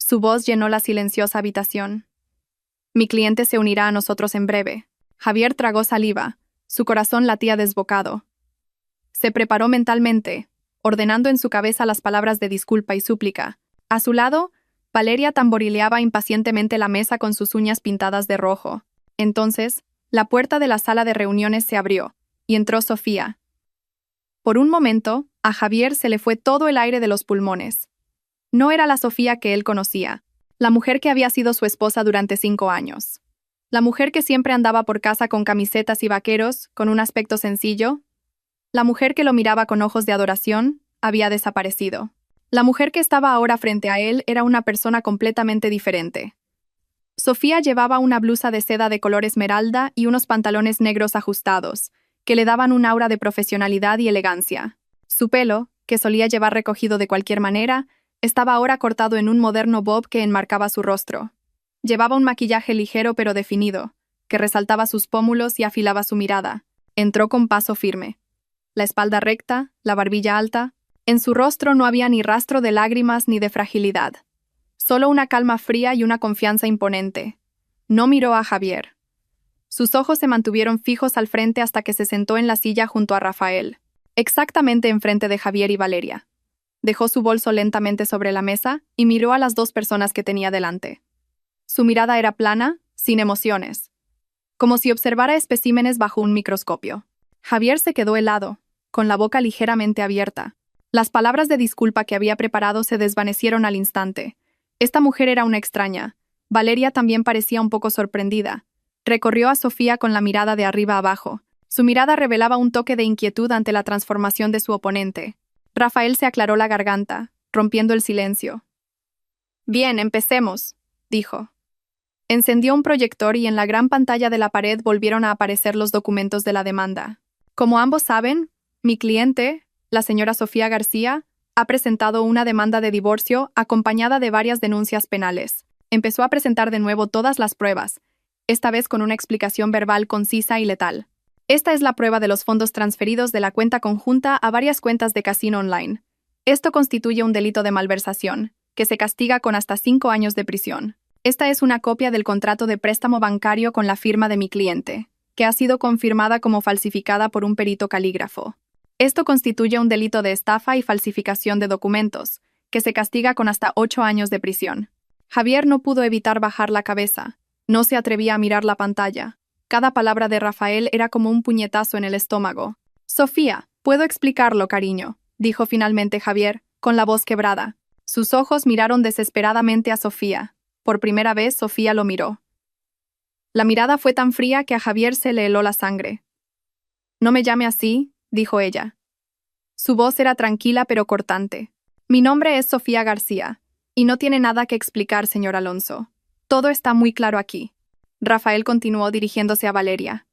Su voz llenó la silenciosa habitación. «Mi cliente se unirá a nosotros en breve». Javier tragó saliva. Su corazón latía desbocado. Se preparó mentalmente, ordenando en su cabeza las palabras de disculpa y súplica. A su lado, Valeria tamborileaba impacientemente la mesa con sus uñas pintadas de rojo. Entonces, la puerta de la sala de reuniones se abrió, y entró Sofía. Por un momento, a Javier se le fue todo el aire de los pulmones. No era la Sofía que él conocía, la mujer que había sido su esposa durante 5 años. La mujer que siempre andaba por casa con camisetas y vaqueros, con un aspecto sencillo. La mujer que lo miraba con ojos de adoración, había desaparecido. La mujer que estaba ahora frente a él era una persona completamente diferente. Sofía llevaba una blusa de seda de color esmeralda y unos pantalones negros ajustados, que le daban un aura de profesionalidad y elegancia. Su pelo, que solía llevar recogido de cualquier manera, estaba ahora cortado en un moderno bob que enmarcaba su rostro. Llevaba un maquillaje ligero pero definido, que resaltaba sus pómulos y afilaba su mirada. Entró con paso firme. La espalda recta, la barbilla alta. En su rostro no había ni rastro de lágrimas ni de fragilidad. Solo una calma fría y una confianza imponente. No miró a Javier. Sus ojos se mantuvieron fijos al frente hasta que se sentó en la silla junto a Rafael, exactamente enfrente de Javier y Valeria. Dejó su bolso lentamente sobre la mesa y miró a las 2 personas que tenía delante. Su mirada era plana, sin emociones, como si observara especímenes bajo un microscopio. Javier se quedó helado, con la boca ligeramente abierta. Las palabras de disculpa que había preparado se desvanecieron al instante. Esta mujer era una extraña. Valeria también parecía un poco sorprendida. Recorrió a Sofía con la mirada de arriba abajo. Su mirada revelaba un toque de inquietud ante la transformación de su oponente. Rafael se aclaró la garganta, rompiendo el silencio. «Bien, empecemos», dijo. Encendió un proyector y en la gran pantalla de la pared volvieron a aparecer los documentos de la demanda. Como ambos saben, mi cliente, la señora Sofía García, ha presentado una demanda de divorcio acompañada de varias denuncias penales. Empezó a presentar de nuevo todas las pruebas, esta vez con una explicación verbal concisa y letal. Esta es la prueba de los fondos transferidos de la cuenta conjunta a varias cuentas de casino online. Esto constituye un delito de malversación, que se castiga con hasta 5 años de prisión. Esta es una copia del contrato de préstamo bancario con la firma de mi cliente, que ha sido confirmada como falsificada por un perito calígrafo. Esto constituye un delito de estafa y falsificación de documentos, que se castiga con hasta 8 años de prisión. Javier no pudo evitar bajar la cabeza. No se atrevía a mirar la pantalla. Cada palabra de Rafael era como un puñetazo en el estómago. «Sofía, puedo explicarlo, cariño», dijo finalmente Javier, con la voz quebrada. Sus ojos miraron desesperadamente a Sofía. Por primera vez, Sofía lo miró. La mirada fue tan fría que a Javier se le heló la sangre. «No me llame así», dijo ella. Su voz era tranquila pero cortante. Mi nombre es Sofía García, y no tiene nada que explicar, señor Alonso. Todo está muy claro aquí. Rafael continuó dirigiéndose a Valeria.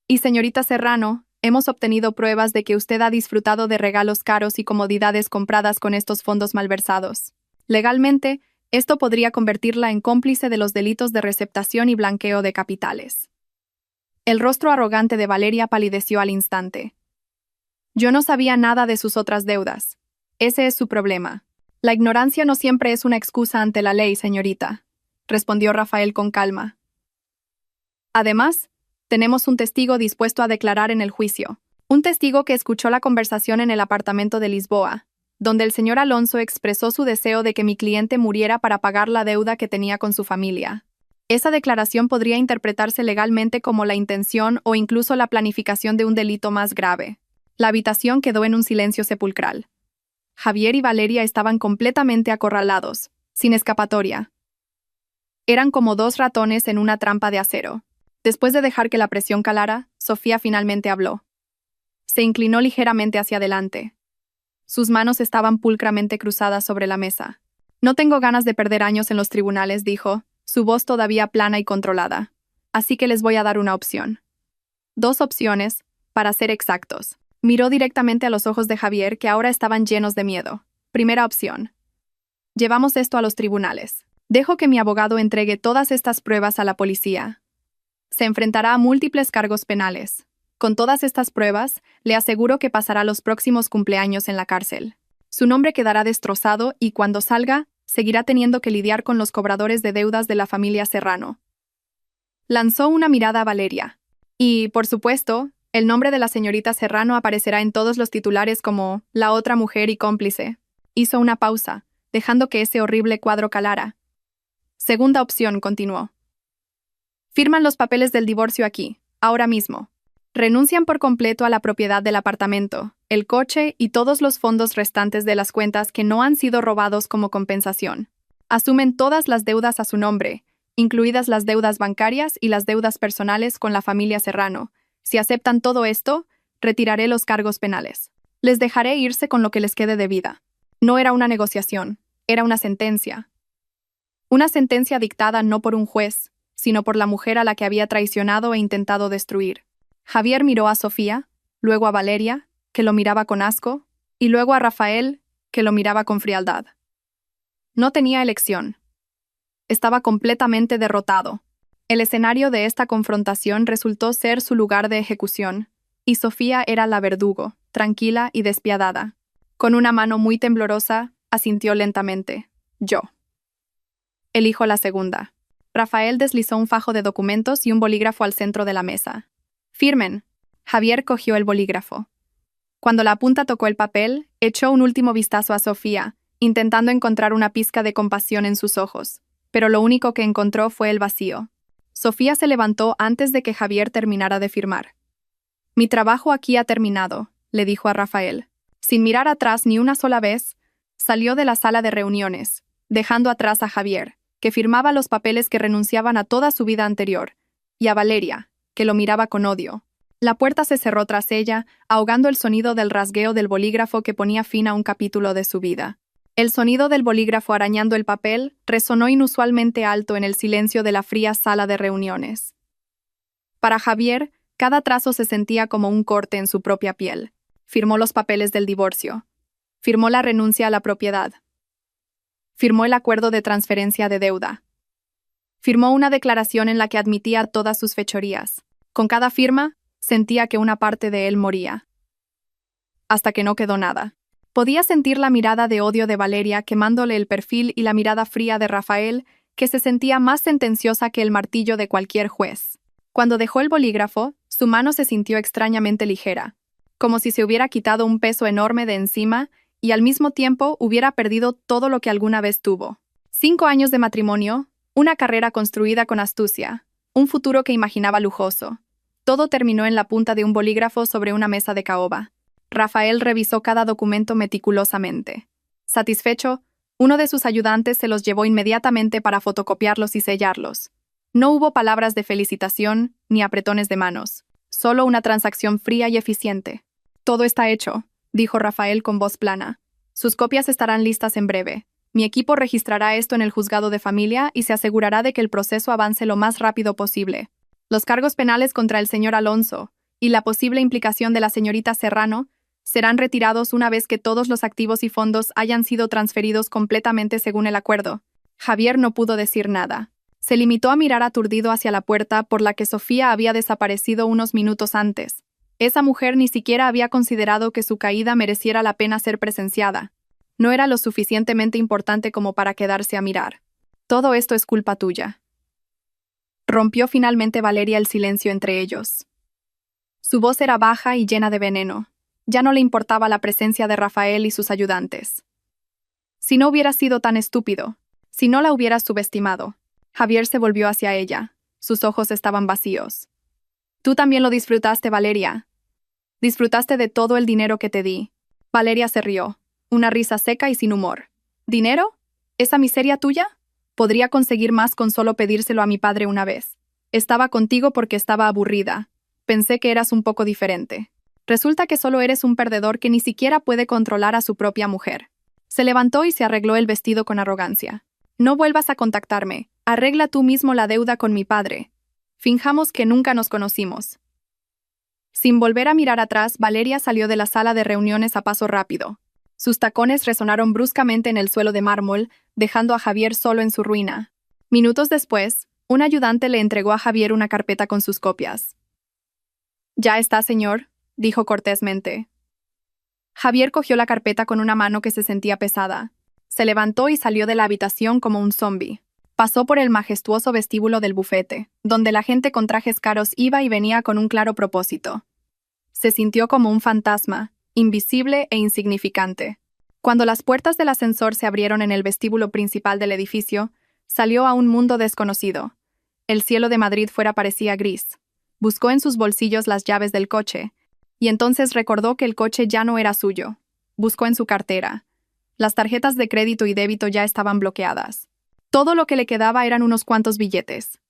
Y señorita Serrano, hemos obtenido pruebas de que usted ha disfrutado de regalos caros y comodidades compradas con estos fondos malversados. Legalmente, esto podría convertirla en cómplice de los delitos de receptación y blanqueo de capitales. El rostro arrogante de Valeria palideció al instante. Yo no sabía nada de sus otras deudas. Ese es su problema. La ignorancia no siempre es una excusa ante la ley, señorita, respondió Rafael con calma. Además, tenemos un testigo dispuesto a declarar en el juicio. Un testigo que escuchó la conversación en el apartamento de Lisboa, donde el señor Alonso expresó su deseo de que mi cliente muriera para pagar la deuda que tenía con su familia. Esa declaración podría interpretarse legalmente como la intención o incluso la planificación de un delito más grave. La habitación quedó en un silencio sepulcral. Javier y Valeria estaban completamente acorralados, sin escapatoria. Eran como dos ratones en una trampa de acero. Después de dejar que la presión calara, Sofía finalmente habló. Se inclinó ligeramente hacia adelante. Sus manos estaban pulcramente cruzadas sobre la mesa. No tengo ganas de perder años en los tribunales, dijo, su voz todavía plana y controlada. Así que les voy a dar una opción. 2 opciones, para ser exactos. Miró directamente a los ojos de Javier, que ahora estaban llenos de miedo. Primera opción. Llevamos esto a los tribunales. Dejo que mi abogado entregue todas estas pruebas a la policía. Se enfrentará a múltiples cargos penales. Con todas estas pruebas, le aseguro que pasará los próximos cumpleaños en la cárcel. Su nombre quedará destrozado y cuando salga, seguirá teniendo que lidiar con los cobradores de deudas de la familia Serrano. Lanzó una mirada a Valeria. Y, por supuesto, el nombre de la señorita Serrano aparecerá en todos los titulares como la otra mujer y cómplice. Hizo una pausa, dejando que ese horrible cuadro calara. Segunda opción, continuó. Firman los papeles del divorcio aquí, ahora mismo. Renuncian por completo a la propiedad del apartamento, el coche y todos los fondos restantes de las cuentas que no han sido robados como compensación. Asumen todas las deudas a su nombre, incluidas las deudas bancarias y las deudas personales con la familia Serrano. Si aceptan todo esto, retiraré los cargos penales. Les dejaré irse con lo que les quede de vida. No era una negociación, era una sentencia. Una sentencia dictada no por un juez, sino por la mujer a la que había traicionado e intentado destruir. Javier miró a Sofía, luego a Valeria, que lo miraba con asco, y luego a Rafael, que lo miraba con frialdad. No tenía elección. Estaba completamente derrotado. El escenario de esta confrontación resultó ser su lugar de ejecución, y Sofía era la verdugo, tranquila y despiadada. Con una mano muy temblorosa, asintió lentamente. Yo. Elijo la segunda. Rafael deslizó un fajo de documentos y un bolígrafo al centro de la mesa. Firmen. Javier cogió el bolígrafo. Cuando la punta tocó el papel, echó un último vistazo a Sofía, intentando encontrar una pizca de compasión en sus ojos, pero lo único que encontró fue el vacío. Sofía se levantó antes de que Javier terminara de firmar. Mi trabajo aquí ha terminado, le dijo a Rafael. Sin mirar atrás ni una sola vez, salió de la sala de reuniones, dejando atrás a Javier, que firmaba los papeles que renunciaban a toda su vida anterior, y a Valeria, que lo miraba con odio. La puerta se cerró tras ella, ahogando el sonido del rasgueo del bolígrafo que ponía fin a un capítulo de su vida. El sonido del bolígrafo arañando el papel resonó inusualmente alto en el silencio de la fría sala de reuniones. Para Javier, cada trazo se sentía como un corte en su propia piel. Firmó los papeles del divorcio. Firmó la renuncia a la propiedad. Firmó el acuerdo de transferencia de deuda. Firmó una declaración en la que admitía todas sus fechorías. Con cada firma, sentía que una parte de él moría. Hasta que no quedó nada. Podía sentir la mirada de odio de Valeria quemándole el perfil y la mirada fría de Rafael, que se sentía más sentenciosa que el martillo de cualquier juez. Cuando dejó el bolígrafo, su mano se sintió extrañamente ligera, como si se hubiera quitado un peso enorme de encima y al mismo tiempo hubiera perdido todo lo que alguna vez tuvo. 5 años de matrimonio, una carrera construida con astucia, un futuro que imaginaba lujoso. Todo terminó en la punta de un bolígrafo sobre una mesa de caoba. Rafael revisó cada documento meticulosamente. Satisfecho, uno de sus ayudantes se los llevó inmediatamente para fotocopiarlos y sellarlos. No hubo palabras de felicitación ni apretones de manos, solo una transacción fría y eficiente. Todo está hecho, dijo Rafael con voz plana. Sus copias estarán listas en breve. Mi equipo registrará esto en el juzgado de familia y se asegurará de que el proceso avance lo más rápido posible. Los cargos penales contra el señor Alonso y la posible implicación de la señorita Serrano serán retirados una vez que todos los activos y fondos hayan sido transferidos completamente según el acuerdo. Javier no pudo decir nada. Se limitó a mirar aturdido hacia la puerta por la que Sofía había desaparecido unos minutos antes. Esa mujer ni siquiera había considerado que su caída mereciera la pena ser presenciada. No era lo suficientemente importante como para quedarse a mirar. Todo esto es culpa tuya. Rompió finalmente Valeria el silencio entre ellos. Su voz era baja y llena de veneno. Ya no le importaba la presencia de Rafael y sus ayudantes. Si no hubiera sido tan estúpido, si no la hubieras subestimado. Javier se volvió hacia ella. Sus ojos estaban vacíos. Tú también lo disfrutaste, Valeria. Disfrutaste de todo el dinero que te di. Valeria se rió, una risa seca y sin humor. ¿Dinero? ¿Esa miseria tuya? Podría conseguir más con solo pedírselo a mi padre una vez. Estaba contigo porque estaba aburrida. Pensé que eras un poco diferente. Resulta que solo eres un perdedor que ni siquiera puede controlar a su propia mujer. Se levantó y se arregló el vestido con arrogancia. No vuelvas a contactarme. Arregla tú mismo la deuda con mi padre. Finjamos que nunca nos conocimos. Sin volver a mirar atrás, Valeria salió de la sala de reuniones a paso rápido. Sus tacones resonaron bruscamente en el suelo de mármol, dejando a Javier solo en su ruina. Minutos después, un ayudante le entregó a Javier una carpeta con sus copias. «Ya está, señor», dijo cortésmente. Javier cogió la carpeta con una mano que se sentía pesada. Se levantó y salió de la habitación como un zombi. Pasó por el majestuoso vestíbulo del bufete, donde la gente con trajes caros iba y venía con un claro propósito. Se sintió como un fantasma, invisible e insignificante. Cuando las puertas del ascensor se abrieron en el vestíbulo principal del edificio, salió a un mundo desconocido. El cielo de Madrid fuera parecía gris. Buscó en sus bolsillos las llaves del coche, y entonces recordó que el coche ya no era suyo. Buscó en su cartera. Las tarjetas de crédito y débito ya estaban bloqueadas. Todo lo que le quedaba eran unos cuantos billetes.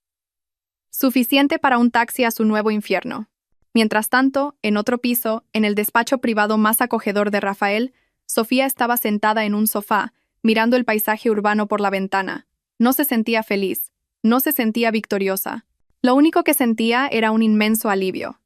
Suficiente para un taxi a su nuevo infierno. Mientras tanto, en otro piso, en el despacho privado más acogedor de Rafael, Sofía estaba sentada en un sofá, mirando el paisaje urbano por la ventana. No se sentía feliz, no se sentía victoriosa. Lo único que sentía era un inmenso alivio.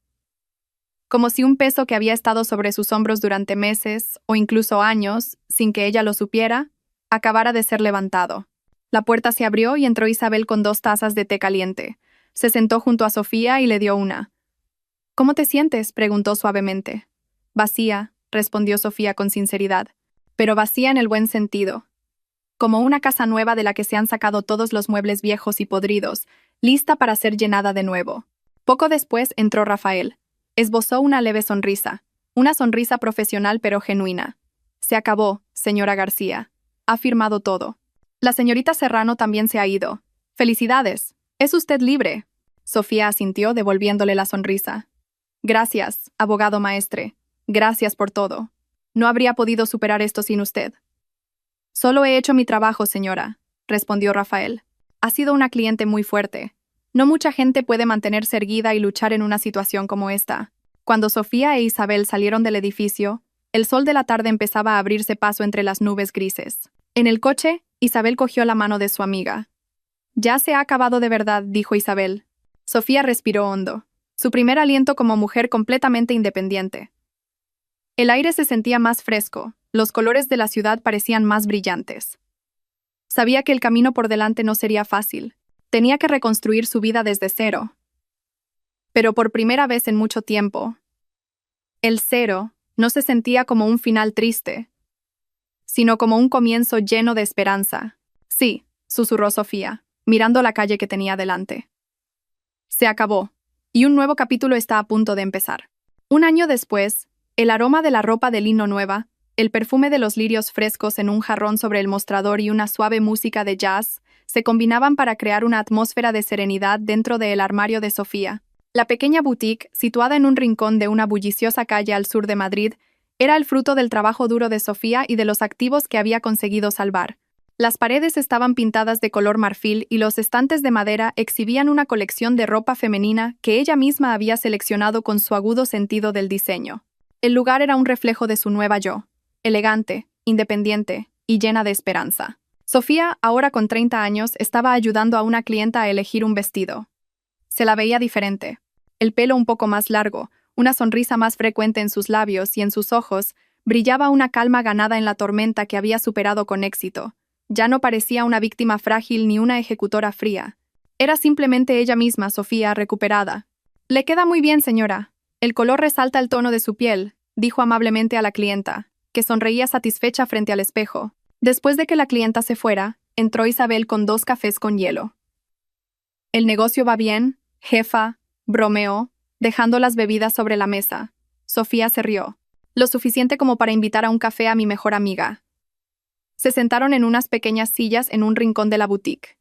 Como si un peso que había estado sobre sus hombros durante meses, o incluso años, sin que ella lo supiera, acabara de ser levantado. La puerta se abrió y entró Isabel con 2 tazas de té caliente. Se sentó junto a Sofía y le dio una. «¿Cómo te sientes?», preguntó suavemente. «Vacía», respondió Sofía con sinceridad, pero vacía en el buen sentido. Como una casa nueva de la que se han sacado todos los muebles viejos y podridos, lista para ser llenada de nuevo. Poco después entró Rafael. Esbozó una leve sonrisa, una sonrisa profesional pero genuina. «Se acabó, señora García. Ha firmado todo. La señorita Serrano también se ha ido. ¡Felicidades! Es usted libre». Sofía asintió, devolviéndole la sonrisa. «Gracias, abogado maestre. Gracias por todo. No habría podido superar esto sin usted». «Solo he hecho mi trabajo, señora», respondió Rafael. «Ha sido una cliente muy fuerte. No mucha gente puede mantenerse erguida y luchar en una situación como esta». Cuando Sofía e Isabel salieron del edificio, el sol de la tarde empezaba a abrirse paso entre las nubes grises. En el coche, Isabel cogió la mano de su amiga. «Ya se ha acabado de verdad», dijo Isabel. Sofía respiró hondo. Su primer aliento como mujer completamente independiente. El aire se sentía más fresco, los colores de la ciudad parecían más brillantes. Sabía que el camino por delante no sería fácil. Tenía que reconstruir su vida desde cero. Pero por primera vez en mucho tiempo, el cero no se sentía como un final triste, sino como un comienzo lleno de esperanza. «Sí», susurró Sofía, mirando la calle que tenía delante. «Se acabó, y un nuevo capítulo está a punto de empezar». Un año después, el aroma de la ropa de lino nueva, el perfume de los lirios frescos en un jarrón sobre el mostrador y una suave música de jazz se combinaban para crear una atmósfera de serenidad dentro del armario de Sofía. La pequeña boutique, situada en un rincón de una bulliciosa calle al sur de Madrid, era el fruto del trabajo duro de Sofía y de los activos que había conseguido salvar. Las paredes estaban pintadas de color marfil y los estantes de madera exhibían una colección de ropa femenina que ella misma había seleccionado con su agudo sentido del diseño. El lugar era un reflejo de su nueva yo, elegante, independiente y llena de esperanza. Sofía, ahora con 30 años, estaba ayudando a una clienta a elegir un vestido. Se la veía diferente. El pelo un poco más largo, una sonrisa más frecuente en sus labios y en sus ojos, brillaba una calma ganada en la tormenta que había superado con éxito. Ya no parecía una víctima frágil ni una ejecutora fría. Era simplemente ella misma, Sofía, recuperada. «Le queda muy bien, señora. El color resalta el tono de su piel», dijo amablemente a la clienta, que sonreía satisfecha frente al espejo. Después de que la clienta se fuera, entró Isabel con 2 cafés con hielo. «¿El negocio va bien, jefa?», bromeó, dejando las bebidas sobre la mesa. Sofía se rió. «Lo suficiente como para invitar a un café a mi mejor amiga». Se sentaron en unas pequeñas sillas en un rincón de la boutique.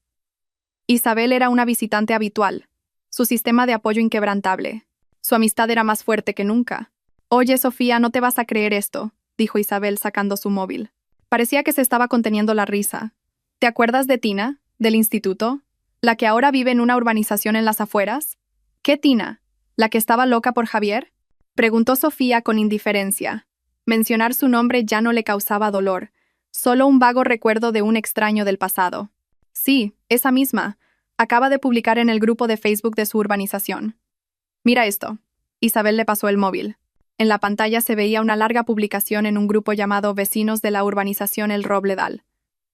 Isabel era una visitante habitual, su sistema de apoyo inquebrantable. Su amistad era más fuerte que nunca. «Oye, Sofía, no te vas a creer esto», dijo Isabel sacando su móvil. Parecía que se estaba conteniendo la risa. «¿Te acuerdas de Tina, del instituto? ¿La que ahora vive en una urbanización en las afueras?» «¿Qué Tina? ¿La que estaba loca por Javier?», preguntó Sofía con indiferencia. Mencionar su nombre ya no le causaba dolor, solo un vago recuerdo de un extraño del pasado. «Sí, esa misma. Acaba de publicar en el grupo de Facebook de su urbanización. Mira esto». Isabel le pasó el móvil. En la pantalla se veía una larga publicación en un grupo llamado Vecinos de la Urbanización El Robledal.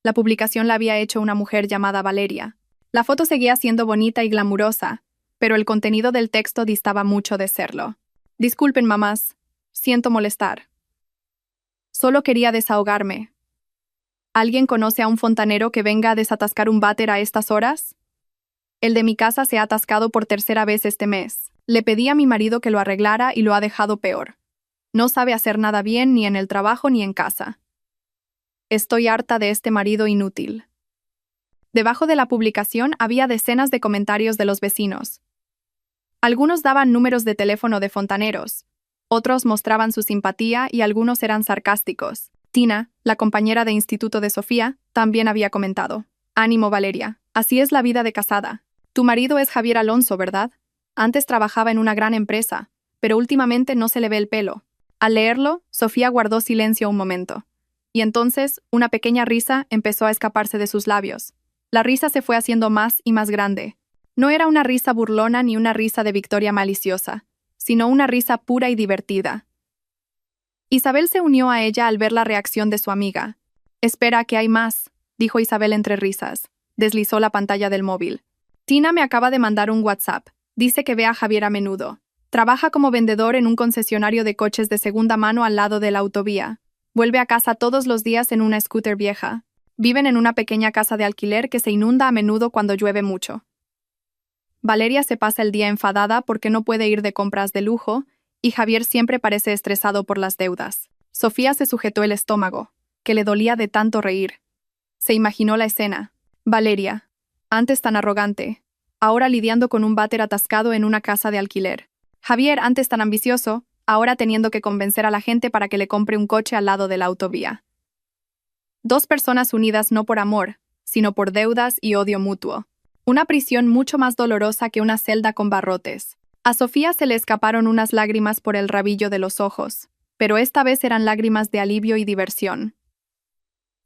La publicación la había hecho una mujer llamada Valeria. La foto seguía siendo bonita y glamurosa, pero el contenido del texto distaba mucho de serlo. «Disculpen, mamás. Siento molestar. Solo quería desahogarme. ¿Alguien conoce a un fontanero que venga a desatascar un váter a estas horas? El de mi casa se ha atascado por 3ª vez este mes. Le pedí a mi marido que lo arreglara y lo ha dejado peor. No sabe hacer nada bien ni en el trabajo ni en casa. Estoy harta de este marido inútil». Debajo de la publicación había decenas de comentarios de los vecinos. Algunos daban números de teléfono de fontaneros, otros mostraban su simpatía y algunos eran sarcásticos. Tina, la compañera de instituto de Sofía, también había comentado: «Ánimo, Valeria, así es la vida de casada. Tu marido es Javier Alonso, ¿verdad? Antes trabajaba en una gran empresa, pero últimamente no se le ve el pelo». Al leerlo, Sofía guardó silencio un momento. Y entonces, una pequeña risa empezó a escaparse de sus labios. La risa se fue haciendo más y más grande. No era una risa burlona ni una risa de victoria maliciosa, sino una risa pura y divertida. Isabel se unió a ella al ver la reacción de su amiga. «Espera, que hay más», dijo Isabel entre risas. Deslizó la pantalla del móvil. «Tina me acaba de mandar un WhatsApp. Dice que ve a Javier a menudo. Trabaja como vendedor en un concesionario de coches de segunda mano al lado de la autovía. Vuelve a casa todos los días en una scooter vieja. Viven en una pequeña casa de alquiler que se inunda a menudo cuando llueve mucho. Valeria se pasa el día enfadada porque no puede ir de compras de lujo, y Javier siempre parece estresado por las deudas». Sofía se sujetó el estómago, que le dolía de tanto reír. Se imaginó la escena. Valeria, antes tan arrogante, ahora lidiando con un váter atascado en una casa de alquiler. Javier, antes tan ambicioso, ahora teniendo que convencer a la gente para que le compre un coche al lado de la autovía. 2 personas unidas no por amor, sino por deudas y odio mutuo. Una prisión mucho más dolorosa que una celda con barrotes. A Sofía se le escaparon unas lágrimas por el rabillo de los ojos, pero esta vez eran lágrimas de alivio y diversión.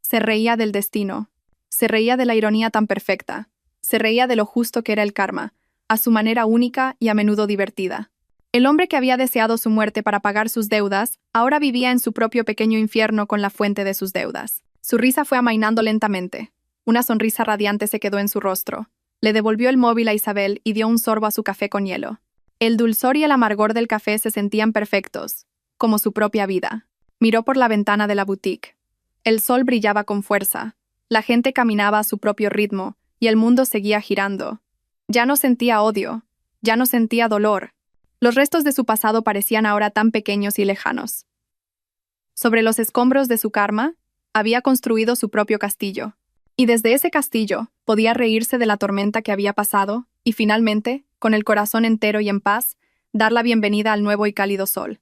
Se reía del destino, se reía de la ironía tan perfecta, se reía de lo justo que era el karma, a su manera única y a menudo divertida. El hombre que había deseado su muerte para pagar sus deudas, ahora vivía en su propio pequeño infierno con la fuente de sus deudas. Su risa fue amainando lentamente. Una sonrisa radiante se quedó en su rostro. Le devolvió el móvil a Isabel y dio un sorbo a su café con hielo. El dulzor y el amargor del café se sentían perfectos, como su propia vida. Miró por la ventana de la boutique. El sol brillaba con fuerza. La gente caminaba a su propio ritmo, y el mundo seguía girando. Ya no sentía odio, ya no sentía dolor. Los restos de su pasado parecían ahora tan pequeños y lejanos. Sobre los escombros de su karma, había construido su propio castillo. Y desde ese castillo podía reírse de la tormenta que había pasado y finalmente, con el corazón entero y en paz, dar la bienvenida al nuevo y cálido sol.